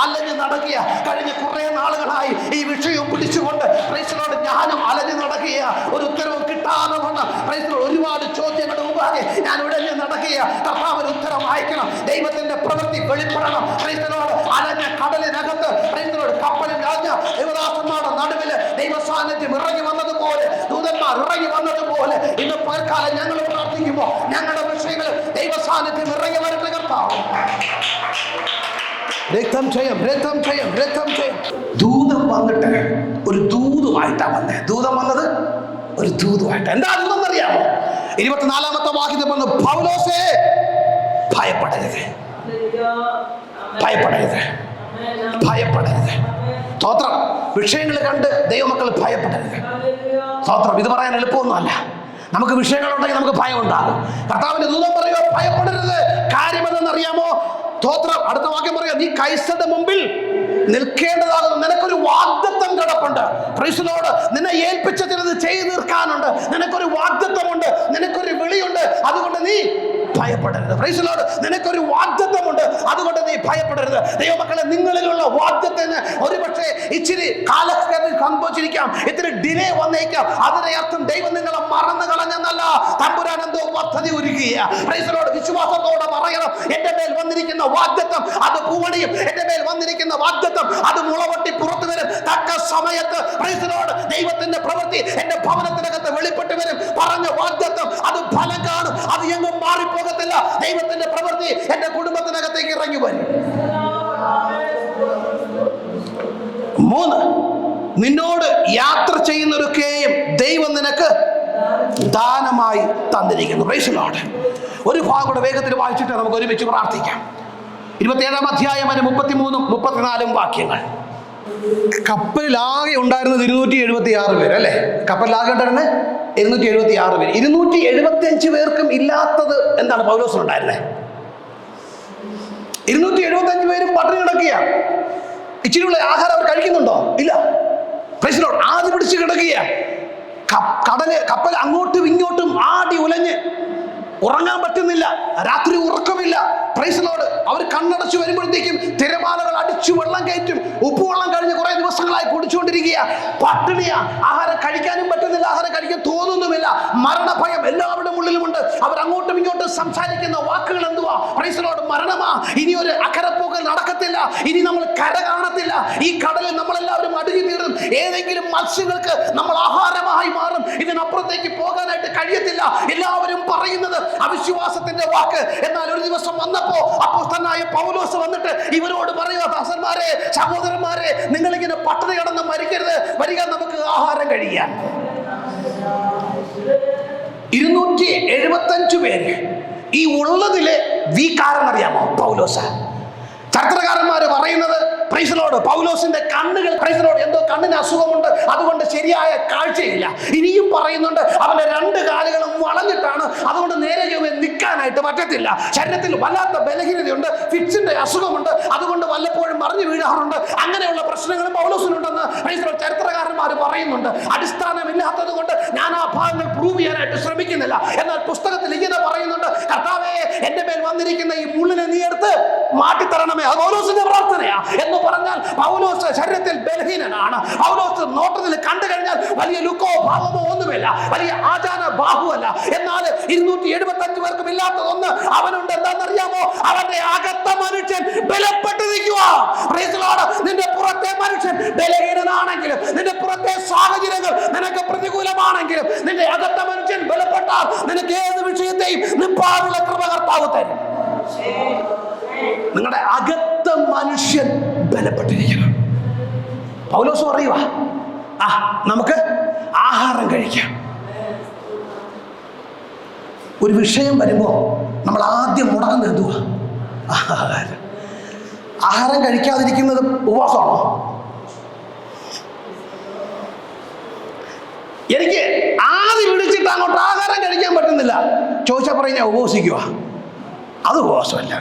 അലഞ്ഞ് നടക്കുക. കഴിഞ്ഞ കുറെ നാളുകളായി ഈ വിഷയവും പിടിച്ചുകൊണ്ട് പ്രൈസ് ദി ലോർഡ് ഞാനും അലഞ്ഞ് നടക്കുക. ഒരു ഉത്തരവും കിട്ടാതെ വണ്ണം പ്രൈസ് ദി ലോർഡ് ഒരുപാട് ചോദ്യങ്ങളുടെ മുമ്പാകെ ഞാൻ ഉടഞ്ഞ് നടക്കുക. കർത്താവ് ഒരു ഉത്തരം അയക്കണം. ദൈവത്തിന്റെ പ്രവൃത്തി വെളിപ്പെടണം. പ്രൈസ് ദി ലോർഡ്, അലഞ്ഞ കടലിനകത്ത് കപ്പലിൽ അലഞ്ഞ ദൈവദാസന്മാരുടെ നടുവിൽ ദൈവ സാന്നിധ്യം ഇറങ്ങി വന്നതുപോലെ, ദൂതന്മാർ ഇറങ്ങി വന്നതുപോലെ ഇന്ന് പൽക്കാലം ഞങ്ങൾ പ്രാർത്ഥിക്കുമ്പോൾ ഞങ്ങളുടെ വിഷയങ്ങളിൽ ദൈവ സാന്നിധ്യം ഇറങ്ങി വരട്ടെ കർത്താവ്. രക്തം ചെയ്യും, രക്തം ചെയ്യും, രക്തം ചെയ്യും. ദൂതം വന്നിട്ട് ഒരു ദൂതുമായിട്ടാ വന്നേ. ദൂതം വന്നത് ഒരു ദൂതുമായിട്ട്. എന്താ ദൂതം എന്നറിയാമോ? 24-ാമത്തെ വാക്യത്തിൽ വന്ന്, പൗലോസേ, ഭയപ്പെടരുത്, ഭയപ്പെടരുത്, ഭയപ്പെടരുത്. സ്തോത്രം. വിഷയങ്ങൾ കണ്ട് ദൈവമക്കൾ ഭയപ്പെടരുത്. സ്തോത്രം. ഇത് പറയാൻ എളുപ്പമൊന്നുമല്ല. നമുക്ക് വിഷയങ്ങളുണ്ടെങ്കിൽ നമുക്ക് ഭയം ഉണ്ടാകും. കർത്താവിന്റെ ദൂതം പറയുക, ഭയപ്പെടരുത്. കാര്യമെന്നറിയാമോ? സ്തോത്രം. അടുത്ത വാക്യം പറയാം, നീ കൈസരുടെ മുമ്പിൽ നിൽക്കേണ്ടതാകുന്നു. നിനക്കൊരു വാഗ്ദത്തം കിടപ്പുണ്ട്. Price the Lord. നിന്നെ ഏൽപ്പിച്ച ചിലത് ചെയ്തു തീർക്കാനുണ്ട്. നിനക്കൊരു വാഗ്ദത്തമുണ്ട്, നിനക്കൊരു വിളിയുണ്ട്. അതുകൊണ്ട് നീ ഭയപ്പെടരുത്. Price the Lord. നിനക്കൊരു വാഗ്ദത്തമുണ്ട്, അതുകൊണ്ട് നീ ഭയപ്പെടരുത്. ദൈവമക്കളെ, നിങ്ങളിലുള്ള വാഗ്ദത്തത്തിന് ഒരുപക്ഷെ ഇച്ചിരി കാലഘട്ടത്തിൽ സംഭവിച്ചിരിക്കാം, ഇത്തിരി ഡിലേ വന്നേക്കാം. അതിന്റെ അർത്ഥം ദൈവം നിങ്ങളെ മറന്നു കളഞ്ഞെന്നല്ല, തമ്പുരാൻ എന്തോ പദ്ധതി ഒരുക്കുക. Price the Lord. വിശ്വാസത്തോടെ പറയണം, എന്റെ മേൽ വന്നിരിക്കുന്ന വാഗ്ദത്തം അത് പൂവണിയും. എന്റെ മേൽ വന്നിരിക്കുന്ന വാഗ്ദത്തം അത് മുളവട്ടി പുറത്തു വരും. തക്ക സമയത്ത് പ്രൈസ് ദി ലോർഡ് ദൈവത്തിന്റെ പ്രവൃത്തി എന്റെ ഭവനത്തിനകത്ത് വെളിപ്പെട്ട് വരും. പറഞ്ഞ വാഗ്ദത്തം അത് ഫലം കാണും. അത് എങ്ങും മാറിപ്പോകത്തില്ല. ദൈവത്തിന്റെ പ്രവൃത്തി എന്റെ കുടുംബത്തിനകത്തേക്ക് ഇറങ്ങി വരും. 3, നിന്നോട് യാത്ര ചെയ്യുന്നവരൊക്കെയും ദൈവം നിനക്ക് ദാനമായി തന്നിരിക്കുന്നു. Price the Lord. ഒരു ഭാഗം കൂടെ വേഗത്തിൽ വായിച്ചിട്ട് നമുക്ക് ഒരുമിച്ച് പ്രാർത്ഥിക്കാം. 27-ാം അധ്യായം 33-ഉം 34-ഉം വാക്യങ്ങൾ. കപ്പലിലാകെ ഉണ്ടായിരുന്നത് 276 പേര് അല്ലേ? കപ്പലിലാകെ ഉണ്ടായിരുന്നത് 276 പേര്. 275 പേർക്കും ഇല്ലാത്തത് എന്താണ്? പൗലോസിനുണ്ടായിരുന്നത്. 275 പേരും പട്ടിണി കിടക്കുക. ഇച്ചിരിയുള്ള ആഹാരം അവർ കഴിക്കുന്നുണ്ടോ? ഇല്ല. Price the Lord. ആദ്യം പിടിച്ച് കിടക്കുക. കപ്പൽ അങ്ങോട്ടും ഇങ്ങോട്ടും ആടി ഉലഞ്ഞ് ഉറങ്ങാൻ പറ്റുന്നില്ല. രാത്രി ഉറക്കമില്ല. Price the Lord. അവർ കണ്ണടച്ചു വരുമ്പോഴത്തേക്കും തിരമാലകൾ അടിച്ചു വെള്ളം കയറ്റും. ഉപ്പുവെള്ളം കഴിഞ്ഞ് കുറെ ദിവസങ്ങളായി കുടിച്ചുകൊണ്ടിരിക്കുക. പട്ടിണിയാ. ആഹാരം കഴിക്കാനും പറ്റുന്നില്ല. ആഹാരം കഴിക്കാൻ തോന്നുന്നുമില്ല. മരണഭയം എല്ലാവരുടെ ഉള്ളിലുമുണ്ട്. അവർ അങ്ങോട്ടും ഇങ്ങോട്ടും സംസാരിക്കുന്ന വാക്കുകൾ എന്തുവാ? Praise the Lord. മരണമാ. ഇനി ഒരു അക്കരപ്പോക്കൽ നടക്കത്തില്ല. ഇനി നമ്മൾ കര കാണത്തില്ല. ഈ കടലിൽ നമ്മളെല്ലാവരും അടുങ്ങി തീർന്നും. ഏതെങ്കിലും മത്സ്യങ്ങൾക്ക് നമ്മൾ ആഹാരമായി മാറും. ഇതിനപ്പുറത്തേക്ക് പോകാനായിട്ട് കഴിയത്തില്ല. എല്ലാവരും പറയുന്നത് അവിശ്വാസത്തിന്റെ വാക്ക്. എന്നാൽ ഒരു ദിവസം വന്നപ്പോ അപ്പോസ്തലനായ പൗലോസ് വന്നിട്ട് ഇവരോട് പറയുക, ദാസന്മാരെ, സഹോദരന്മാരെ, നിങ്ങളിങ്ങനെ പട്ടിണി കിടന്ന് മരിക്കരുത്. വരിക, നമുക്ക് ആഹാരം കഴിയാം. 275 പേര്. ഈ ഉള്ളതിലെ വീക്കാരൻ അറിയാമോ? പൗലോസ്. ചരിത്രകാരന്മാര് പറയുന്നത് പ്രൈസ് ദി ലോർഡ് പൗലോസിന്റെ കണ്ണുകൾ പ്രൈസ് ദി ലോർഡ് എന്തോ കണ്ണിന് അസുഖമുണ്ട്, അതുകൊണ്ട് ശരിയായ കാഴ്ചയില്ല. ഇനിയും പറയുന്നുണ്ട് അവന്റെ 2 കാലുകളും വളഞ്ഞിട്ടാണ്, അതുകൊണ്ട് നേരെ നിൽക്കാനായിട്ട് പറ്റത്തില്ല. ശരീരത്തിൽ വല്ലാത്ത ബലഹീനതയുണ്ട്, ഫിറ്റ്സിന്റെ അസുഖമുണ്ട്, അതുകൊണ്ട് വല്ലപ്പോഴും മറിഞ്ഞു വീഴാറുണ്ട്. അങ്ങനെയുള്ള പ്രശ്നങ്ങളും പൗലോസിനുണ്ടെന്ന് പ്രൈസ് ദി ലോർഡ് ചരിത്രകാരന്മാർ പറയുന്നുണ്ട്. അടിസ്ഥാനമില്ലാത്തത് കൊണ്ട് ഞാൻ ആ ഭാഗങ്ങൾ പ്രൂവ് ചെയ്യാനായിട്ട് ശ്രമിക്കുന്നില്ല. എന്നാൽ പുസ്തകത്തിൽ ഇങ്ങനെ പറയുന്നുണ്ട്, കർത്താവേ, എന്റെ മേൽ വന്നിരിക്കുന്ന ഈ മുള്ളിനെ നീ എടുത്ത് മാറ്റിത്തരണമേ. അത് പൗലോസിന്റെ പ്രാർത്ഥനയാ. എന്ന് പറഞ്ഞാൽ പൗലോസ് ശരീരത്തിൽ ബലഹീനനാണ്. പൗലോസ് നോട്ടത്തിൽ കണ്ടു കഴിഞ്ഞാൽ വലിയ ലുക്കോ ഭാവമോ ഒന്നുമില്ല, വലിയ ആചാര ബാഹുവല്ല. എന്നാൽ 275 പേർക്കും ഇല്ലാത്തതൊന്ന് അവനുണ്ട്. എന്താണെന്നറിയാമോ? അവന്റെ അകത്ത മനുഷ്യൻ ബലപ്പെട്ട് നിൽക്കുക. Price the Lord. നിന്റെ പുറത്തെ മനുഷ്യൻ ബലഹീനനാണെങ്കിലും, നിന്റെ പുറത്തെ സാഹചര്യങ്ങൾ നിനക്ക് പ്രതികൂലമാണെങ്കിലും, നിന്റെ അകത്ത മനുഷ്യൻ ബലപ്പെട്ടാൽ നിനക്ക് ഏത് വിഷയത്തെയും നിപ്പാനുള്ള കൃപ കർത്താവ് തരും. നിങ്ങളുടെ അകത്ത മനുഷ്യൻ ബലപ്പെട്ടിരിക്കണം. പൗലോസ് പറയുക, നമുക്ക് ആഹാരം കഴിക്കാം. ഒരു വിഷയം വരുമ്പോൾ നമ്മൾ ആദ്യം മുടങ്ങുന്നത് എന്തുവാ? ആഹാരം കഴിക്കാതിരിക്കുന്നത് ഉപവാസമാണോ? എനിക്ക് ആദ്യം വിളിച്ചിട്ട് അങ്ങോട്ട് ആഹാരം കഴിക്കാൻ പറ്റുന്നില്ല ചോദിച്ചാൽ പറയും ഞാൻ ഉപവസിക്കുക. അത് ഉപവാസമല്ല.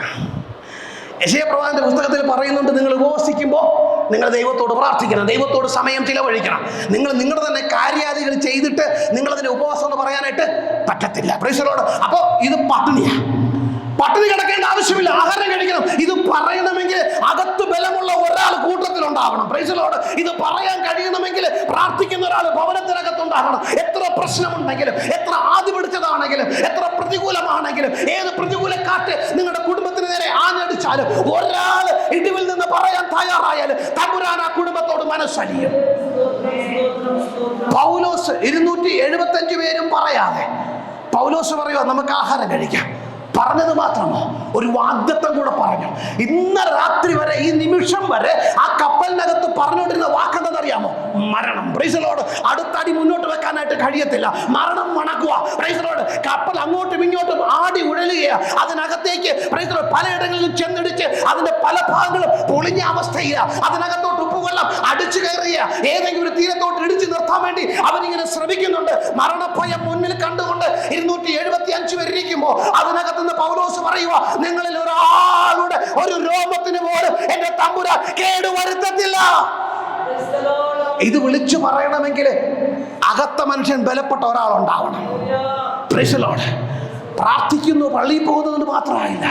യെശയ്യാ പ്രവാചകന്റെ പുസ്തകത്തിൽ പറയുന്നുണ്ട്, നിങ്ങൾ ഉപവസിക്കുമ്പോൾ നിങ്ങൾ ദൈവത്തോട് പ്രാർത്ഥിക്കണം, ദൈവത്തോട് സമയം ചിലവഴിക്കണം. നിങ്ങൾ നിങ്ങളുടെ തന്നെ കാര്യാദികൾ ചെയ്തിട്ട് നിങ്ങളതിന് ഉപവാസം എന്ന് പറയാനായിട്ട് പറ്റത്തില്ല. Price the Lord. അപ്പോൾ ഇത് പട്ടിണിയാണ്. പട്ടിണി കിടക്കേണ്ട ആവശ്യമില്ല, ആഹാരം കഴിക്കണം. ഇത് പറയണമെങ്കിൽ അകത്ത് ബലമുള്ള ഒരാൾ കൂട്ടത്തിലുണ്ടാവണം. Price the Lord. ഇത് പറയാൻ കഴിയണമെങ്കിൽ പ്രാർത്ഥിക്കുന്ന ഒരാൾ ഭവനത്തിനകത്തുണ്ടാകണം. എത്ര പ്രശ്നമുണ്ടെങ്കിലും, എത്ര ആദ്യ പിടിച്ചതാണെങ്കിലും, എത്ര പ്രതികൂലമാണെങ്കിലും, ഏത് പ്രതികൂല കാറ്റ് നിങ്ങളുടെ കുടുംബത്തിന് നേരെ ആഞ്ഞടിച്ചാലും ഒരാൾ ഇടിവിൽ നിന്ന് പറയാൻ തയ്യാറായാലും തമ്പുരാൻ ആ കുടുംബത്തോട് മനസ്സലിയും. പൗലോസ് 275 പേരും പറയാതെ പൗലോസ് പറയുക, നമുക്ക് ആഹാരം കഴിക്കാം. പറഞ്ഞത് മാത്രമോ, ഒരു വാഗ്ദത്തം കൂടെ പറഞ്ഞു. ഇന്ന രാത്രി വരെ, ഈ നിമിഷം വരെ ആ കപ്പലിനകത്ത് പറഞ്ഞുകൊണ്ടിരുന്ന വാക്കെന്തെന്നറിയാമോ? മരണം. Price the Lord. അടുത്തടി മുന്നോട്ട് വെക്കാനായിട്ട് കഴിയത്തില്ല, മരണം മണക്കുക. Price the Lord. കപ്പൽ അങ്ങോട്ടും ഇങ്ങോട്ടും ആടി ഉഴലുകയാണ്. അതിനകത്തേക്ക് പ്രൈസ് ദി ലോർഡ് പലയിടങ്ങളിലും ചെന്നിടിച്ച് അതിന്റെ പല ഭാഗങ്ങളും പൊളിഞ്ഞ അവസ്ഥയില്ല. അതിനകത്തോട്ട് ഉപ്പുവെള്ളം അടിച്ചു കയറിയ ഏതെങ്കിലും ഒരു തീരത്തോട്ട് ഇടിച്ചു നിർത്താൻ വേണ്ടി അവനിങ്ങനെ ശ്രമിക്കുന്നുണ്ട്. മരണഭയം മുന്നിൽ കണ്ടുകൊണ്ട് 275 പേരിയ്ക്കുമ്പോ അതിനകത്തുനിന്ന് പൗലോസ് പറയുക, നിങ്ങളിൽ ഒരാളുടെ ഒരു രോമത്തിന് പോലും എന്റെ തമ്പുരാൻ കേടുവരുത്തത്തില്ല. ഇത് വിളിച്ചു പറയണമെങ്കിൽ അകത്ത മനുഷ്യൻ ബലപ്പെട്ട ഒരാളുണ്ടാവണം. Praise the Lord. പ്രാർത്ഥിക്കുന്നു, പള്ളിയിൽ പോകുന്നത് മാത്രമായില്ല,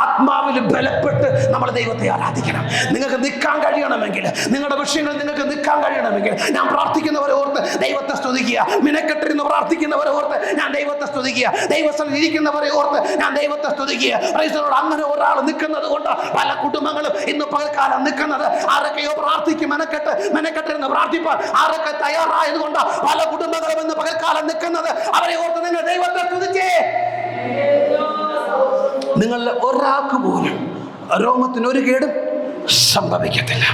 ആത്മാവിൽ ബലപ്പെട്ട് നമ്മൾ ദൈവത്തെ ആരാധിക്കണം. നിങ്ങൾക്ക് നിൽക്കാൻ കഴിയണമെങ്കിൽ, നിങ്ങളുടെ വിഷയങ്ങൾ നിങ്ങൾക്ക് നിൽക്കാൻ കഴിയണമെങ്കിൽ, ഞാൻ പ്രാർത്ഥിക്കുന്നവരെ ഓർത്ത് ദൈവത്തെ സ്തുതിക്കുക. മിനക്കെട്ടിരുന്ന് പ്രാർത്ഥിക്കുന്നവരെ ഓർത്ത് ഞാൻ ദൈവത്തെ സ്തുതിക്കുക. ദൈവസ്ഥലം ഇരിക്കുന്നവരെ ഓർത്ത് ഞാൻ ദൈവത്തെ സ്തുതിക്കുക. Praise the Lord. അങ്ങനെ ഒരാൾ നിൽക്കുന്നത് കൊണ്ട് പല കുടുംബങ്ങളും ഇന്ന് പകൽക്കാലം നിൽക്കുന്നത്. ആരൊക്കെയോ പ്രാർത്ഥിക്കും, മെനക്കെട്ടിരുന്ന് പ്രാർത്ഥിപ്പാൻ ആരൊക്കെ തയ്യാറായത് കൊണ്ട് പല കുടുംബങ്ങളും ഇന്ന് പകൽക്കാലം നിൽക്കുന്നത്. അവരെ ഓർത്ത് നിങ്ങൾ ദൈവത്തെ സ്തുതിച്ചേ. നിങ്ങളിൽ ഒരാൾക്ക് പോലും രോമത്തിന് ഒരു കേടും സംഭവിക്കത്തില്ല.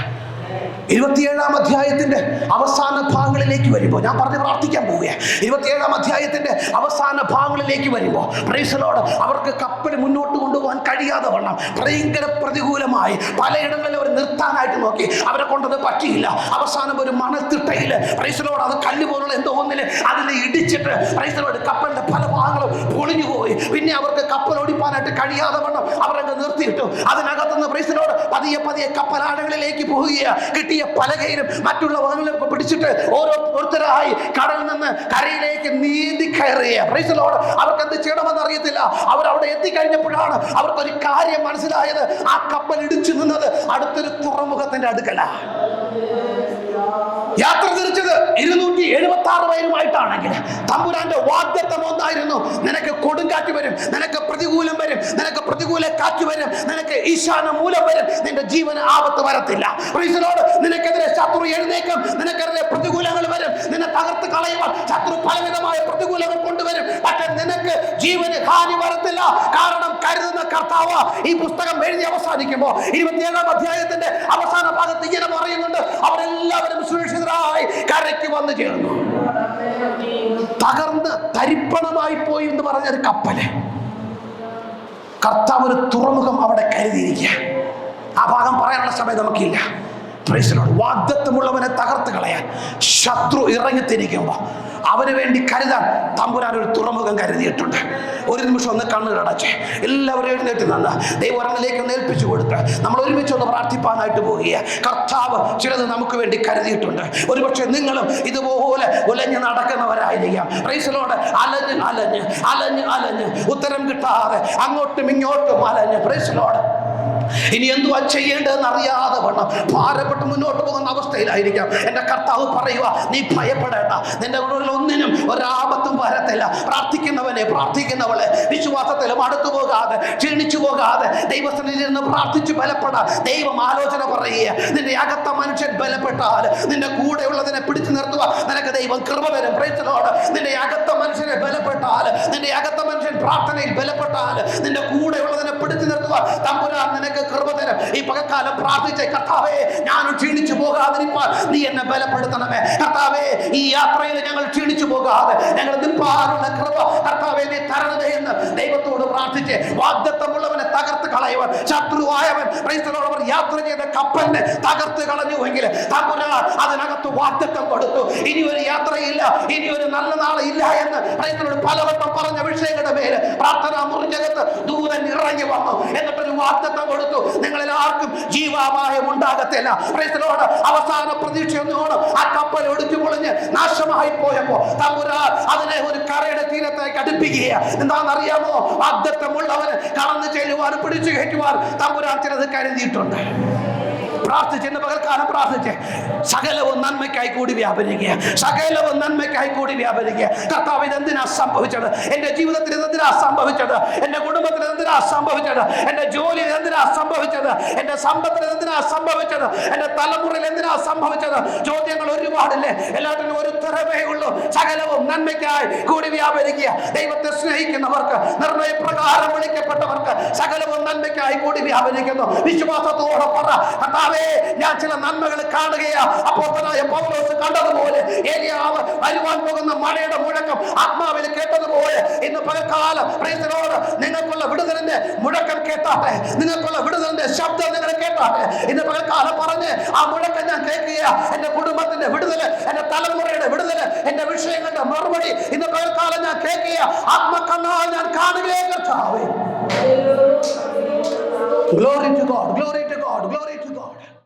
27-ാം അധ്യായത്തിന്റെ അവസാന ഭാഗങ്ങളിലേക്ക് വരുമ്പോൾ, ഞാൻ പറഞ്ഞ് പ്രാർത്ഥിക്കാൻ പോവുകയാണ്. 27-ാം അധ്യായത്തിന്റെ അവസാന ഭാഗങ്ങളിലേക്ക് വരുമ്പോൾ പ്രൈസ് ദി ലോർഡ്, അവർക്ക് കപ്പൽ മുന്നോട്ട് കൊണ്ടുപോകാൻ കഴിയാതെ വണ്ണം ഭയങ്കര പ്രതികൂലമായി പലയിടങ്ങളിൽ അവർ നിർത്താനായിട്ട് നോക്കി. അവരെ കൊണ്ടത് പറ്റിയില്ല. അവസാനം ഒരു മണൽത്തിട്ടയിൽ പ്രൈസ് ദി ലോർഡ്, അത് കല്ല് പോലുള്ള എന്തോ ഒന്നില് അതിൽ ഇടിച്ചിട്ട് പ്രൈസ് ദി ലോർഡ് കപ്പലിന്റെ പല ഭാഗങ്ങളും പൊളിഞ്ഞു പോയി. പിന്നെ അവർക്ക് കപ്പൽ ഓടിപ്പാനായിട്ട് കഴിയാതെ വണ്ണം അവരങ്ങ് നിർത്തിയിട്ടു. അതിനകത്തുനിന്ന് പ്രൈസ് ദി ലോർഡ് പതിയെ കപ്പലാഴങ്ങളിലേക്ക് പോവുകയാണ്. കിട്ടിയ പലകയിലും മറ്റുള്ള വാഹനങ്ങളൊക്കെ പിടിച്ചിട്ട് ഓരോരുത്തരായി കടലിൽ നിന്ന് കരയിലേക്ക് നീന്തി കയറുക. Price the Lord. അവർക്ക് എന്ത് ചെയ്യണമെന്ന് അറിയത്തില്ല. അവരവിടെ എത്തിക്കഴിഞ്ഞപ്പോഴാണ് അവർക്കൊരു കാര്യം മനസ്സിലായത്. ആ കപ്പൽ ഇടിച്ചു നിന്നത് അടുത്തൊരു തുറമുഖത്തിന്റെ അടുക്കല. യാത്ര തിരിച്ചത് 276 പേരുമായിട്ടാണെങ്കിൽ തമ്പുരാന്റെ വാഗ്ദത്തം ഒന്നായിരുന്നു, നിനക്ക് കൊടുങ്കാറ്റ് വരും, നിനക്ക് പ്രതികൂലം വരും, നിനക്ക് പ്രതികൂല കാറ്റ് വരും, നിനക്ക് ഈശാന മൂലം വരും, നിന്റെ ജീവന് ആപത്ത് വരത്തില്ല. Praise the Lord. നിനക്കെതിരെ ശത്രു എഴുന്നേക്കും, നിനക്കെതിരെ പ്രതികൂലങ്ങൾ വരും, നിന്നെ തകർത്ത് കളയുവാൻ ശത്രു പലവിധമായ പ്രതികൂലങ്ങൾ കൊണ്ടുവരും. പക്ഷെ നിനക്ക് ജീവന് ഹാനി വരത്തില്ല. കാരണം കരുതുന്ന കർത്താവ്. ഈ പുസ്തകം എഴുതി അവസാനിക്കുമ്പോൾ 27-ാം അധ്യായത്തിന്റെ അവസാന ഭാഗത്ത് ഇങ്ങനെ പറയുന്നുണ്ട്, അവരെല്ലാവരും സുരക്ഷിതരായി കരയ്ക്ക് വന്നു ചേർന്നു. തകർന്ന് തരിപ്പണമായി പോയി എന്ന് പറഞ്ഞൊരു കപ്പല്, കർത്താവ് ഒരു തുറമുഖം അവിടെ കരുതിയിരിക്കുക. ആ ഭാഗം പറയാനുള്ള സമയം നമുക്കില്ല. Price the Lord. വാഗ്ദത്തമുള്ളവനെ തകർത്ത് കളയാൻ ശത്രു ഇറങ്ങിത്തിരിക്കുമ്പോൾ അവന് വേണ്ടി കരുതാൻ തമ്പുരാൻ ഒരു തുറമുഖം കരുതിയിട്ടുണ്ട്. ഒരു നിമിഷം ഒന്ന് കണ്ണുകളടച്ച് എല്ലാവരും എഴുന്നേറ്റ് നിന്ന് ദൈവരങ്ങളിലേക്ക് ഒന്ന് ഏൽപ്പിച്ചു കൊടുത്ത് നമ്മൾ ഒരുമിച്ച് ഒന്ന് പ്രാർത്ഥിപ്പാനായിട്ട് പോവുക. കർത്താവ് ചിലത് നമുക്ക് വേണ്ടി കരുതിയിട്ടുണ്ട്. ഒരുപക്ഷെ നിങ്ങളും ഇതുപോലെ ഉലഞ്ഞ് നടക്കുന്നവരായിരിക്കാം. Praise the Lord. അലഞ്ഞ് ഉത്തരം കിട്ടാതെ അങ്ങോട്ടും ഇങ്ങോട്ടും അലഞ്ഞ് പ്രൈസ് ദി ലോർഡ് ഇനി എന്തുവാ ചെയ്യേണ്ടതെന്ന് അറിയാതെ വണ്ണം ഭാരപ്പെട്ട് മുന്നോട്ട് പോകുന്ന അവസ്ഥയിലായിരിക്കാം. എന്റെ കർത്താവ് പറയുക, നീ ഭയപ്പെടേണ്ട, നിന്റെ ഉള്ളിൽ ഒന്നിനും ഒരാപത്തും വരത്തില്ല. പ്രാർത്ഥിക്കുന്നവളെ വിശ്വാസത്തിലും അടുത്തു പോകാതെ ക്ഷീണിച്ചു പോകാതെ ദൈവസന്നിധിയിൽ നിന്ന് പ്രാർത്ഥിച്ചു ബലപ്പെടാൻ ദൈവം ആലോചന പറയുക. നിന്റെ അകത്ത മനുഷ്യൻ ബലപ്പെട്ടാൽ നിന്റെ കൂടെയുള്ളതിനെ പിടിച്ചു നിർത്തുക നിനക്ക് ദൈവം കൃപ തരും. Price the Lord. നിന്റെ അകത്ത മനുഷ്യനെ ബലപ്പെട്ടാൽ, നിന്റെ അകത്ത മനുഷ്യൻ പ്രാർത്ഥനയിൽ ബലപ്പെട്ടാൽ, നിന്റെ കൂടെയുള്ളതിനെ പിടിച്ചു നിർത്തുക തമ്പുരാൻ നിനക്ക് കൃപ തരും. ഈ പകൽക്കാലം പ്രാർത്ഥിച്ചേ, കർത്താവേ ഞാനും ക്ഷീണിച്ചു പോകാതിരിക്കാൻ നീ എന്നെ ബലപ്പെടുത്തണമേ. കർത്താവേ ഈ യാത്രയിൽ ഞങ്ങൾ ക്ഷീണിച്ചു പോകാതെ ഞങ്ങൾ നിൽപ്പാനുള്ള കൃപ കർത്താവേ നീ തരണമേ എന്ന് ദൈവത്തോട് പ്രാർത്ഥിച്ച് വാഗ്ദത്തമുള്ളവനെ തകർത്ത് കളയുവാൻ ശത്രുവായവൻ അവർ യാത്ര ചെയ്ത കപ്പലിനെ തകർത്ത് കളഞ്ഞുവെങ്കിൽ തമ്പുരാൻ അതിനകത്ത് വാഗ്ദത്തം കൊടുത്തു. ഇനി ഒരു യാത്രയില്ല, ഇനി ഒരു നല്ല നാളില്ല എന്ന് ക്രൈസ്തവരോട് പലവട്ടം പറഞ്ഞ വിഷയങ്ങളുടെ മേല് പ്രാർത്ഥനാ മുറിഞ്ഞകത്ത് ദൂതൻ ഇറങ്ങി വന്നു. എന്നിട്ടൊരു വാഗ്ദത്തം കൊടുത്തു, നിങ്ങളിൽ ആർക്കും ജീവാപായം ഉണ്ടാകത്തില്ല. ക്രൈസ്തവരോട് അവസാന പ്രതീക്ഷയൊന്നുമാണ് ആ കപ്പൽ ഒടിച്ചു പൊളിഞ്ഞ് നാശമായി പോയപ്പോ തമ്പുരാൻ അതിനെ ഒരു കരയുടെ തീരത്തേക്ക് അടുപ്പിക്കുകയാണ്. എന്താണെന്നറിയാമോ? വാഗ്ദത്തമുള്ളവന് കടന്നു ചെല്ലുവാനും പിടിച്ചു കയറ്റുവാനും തമ്പുരാൻ ചിലത് കരുതിയിട്ടുണ്ട്. പ്രാർത്ഥിച്ച് ഇന്ന് പകൽക്കാലം പ്രാർത്ഥിച്ച് സകലവും നന്മയ്ക്കായി കൂടി വ്യാപരിക്കുക, സകലവും നന്മയ്ക്കായി കൂടി വ്യാപരിക്കുക. കർത്താവ് ഇതെന്തിനാ സംഭവിച്ചത്? എൻ്റെ ജീവിതത്തിൽ ഇതെന്തിനാ സംഭവിച്ചത്? എൻ്റെ കുടുംബത്തിൽ എന്തിനാ സംഭവിച്ചത്? എൻ്റെ ജോലിയിൽ എന്തിനാ സംഭവിച്ചത്? എൻ്റെ സമ്പത്തിൽ എന്തിനാ സംഭവിച്ചത്? എൻ്റെ തലമുറയിൽ എന്തിനാ സംഭവിച്ചത്? ചോദ്യങ്ങൾ ഒരുപാടില്ലേ? എല്ലാത്തിനും ഒരു ഉത്തരവേ ഉള്ളൂ, സകലവും നന്മയ്ക്കായി കൂടി വ്യാപരിക്കുക. ദൈവത്തെ സ്നേഹിക്കുന്നവർക്ക്, നിർണയപ്രകാരം വിളിക്കപ്പെട്ടവർക്ക് സകലവും നന്മയ്ക്കായി കൂടി വ്യാപരിക്കുന്നു. വിശ്വാസത്തോടെ പറ, കർത്താവേ, ഞാൻ ചില നന്മകൾ കാണുകയാ. അപ്പോസ്തലനായ പൗലോസ് കണ്ടതുപോലെ, ഏലിയാവ് വരുവാൻ പോകുന്ന മഴയുടെ മുഴക്കം ആത്മാവിൽ കേട്ടതുപോലെ ഇന്ന് പകൽക്കാലം നിങ്ങൾക്കുള്ള വിടുതലിന്റെ മുഴക്കം കേട്ടാട്ടെ, നിങ്ങൾക്കുള്ള വിടുതലിന്റെ ശബ്ദം നിങ്ങൾ കേട്ടാട്ടെ. ഇന്ന് പകൽക്കാലം പറഞ്ഞ് ആ മുഴക്കം ഞാൻ കേൾക്കുക. എന്റെ കുടുംബത്തിന്റെ വിടുതല്, എന്റെ തലമുറയുടെ വിടുതല്, എന്റെ വിഷയങ്ങളുടെ മറുപടി ഇന്ന് പകൽക്കാലം ഞാൻ കേൾക്കുക. ആത്മകണ്ണാൽ ഞാൻ കാണുകയെ കർത്താവേ. Glory to God. Glory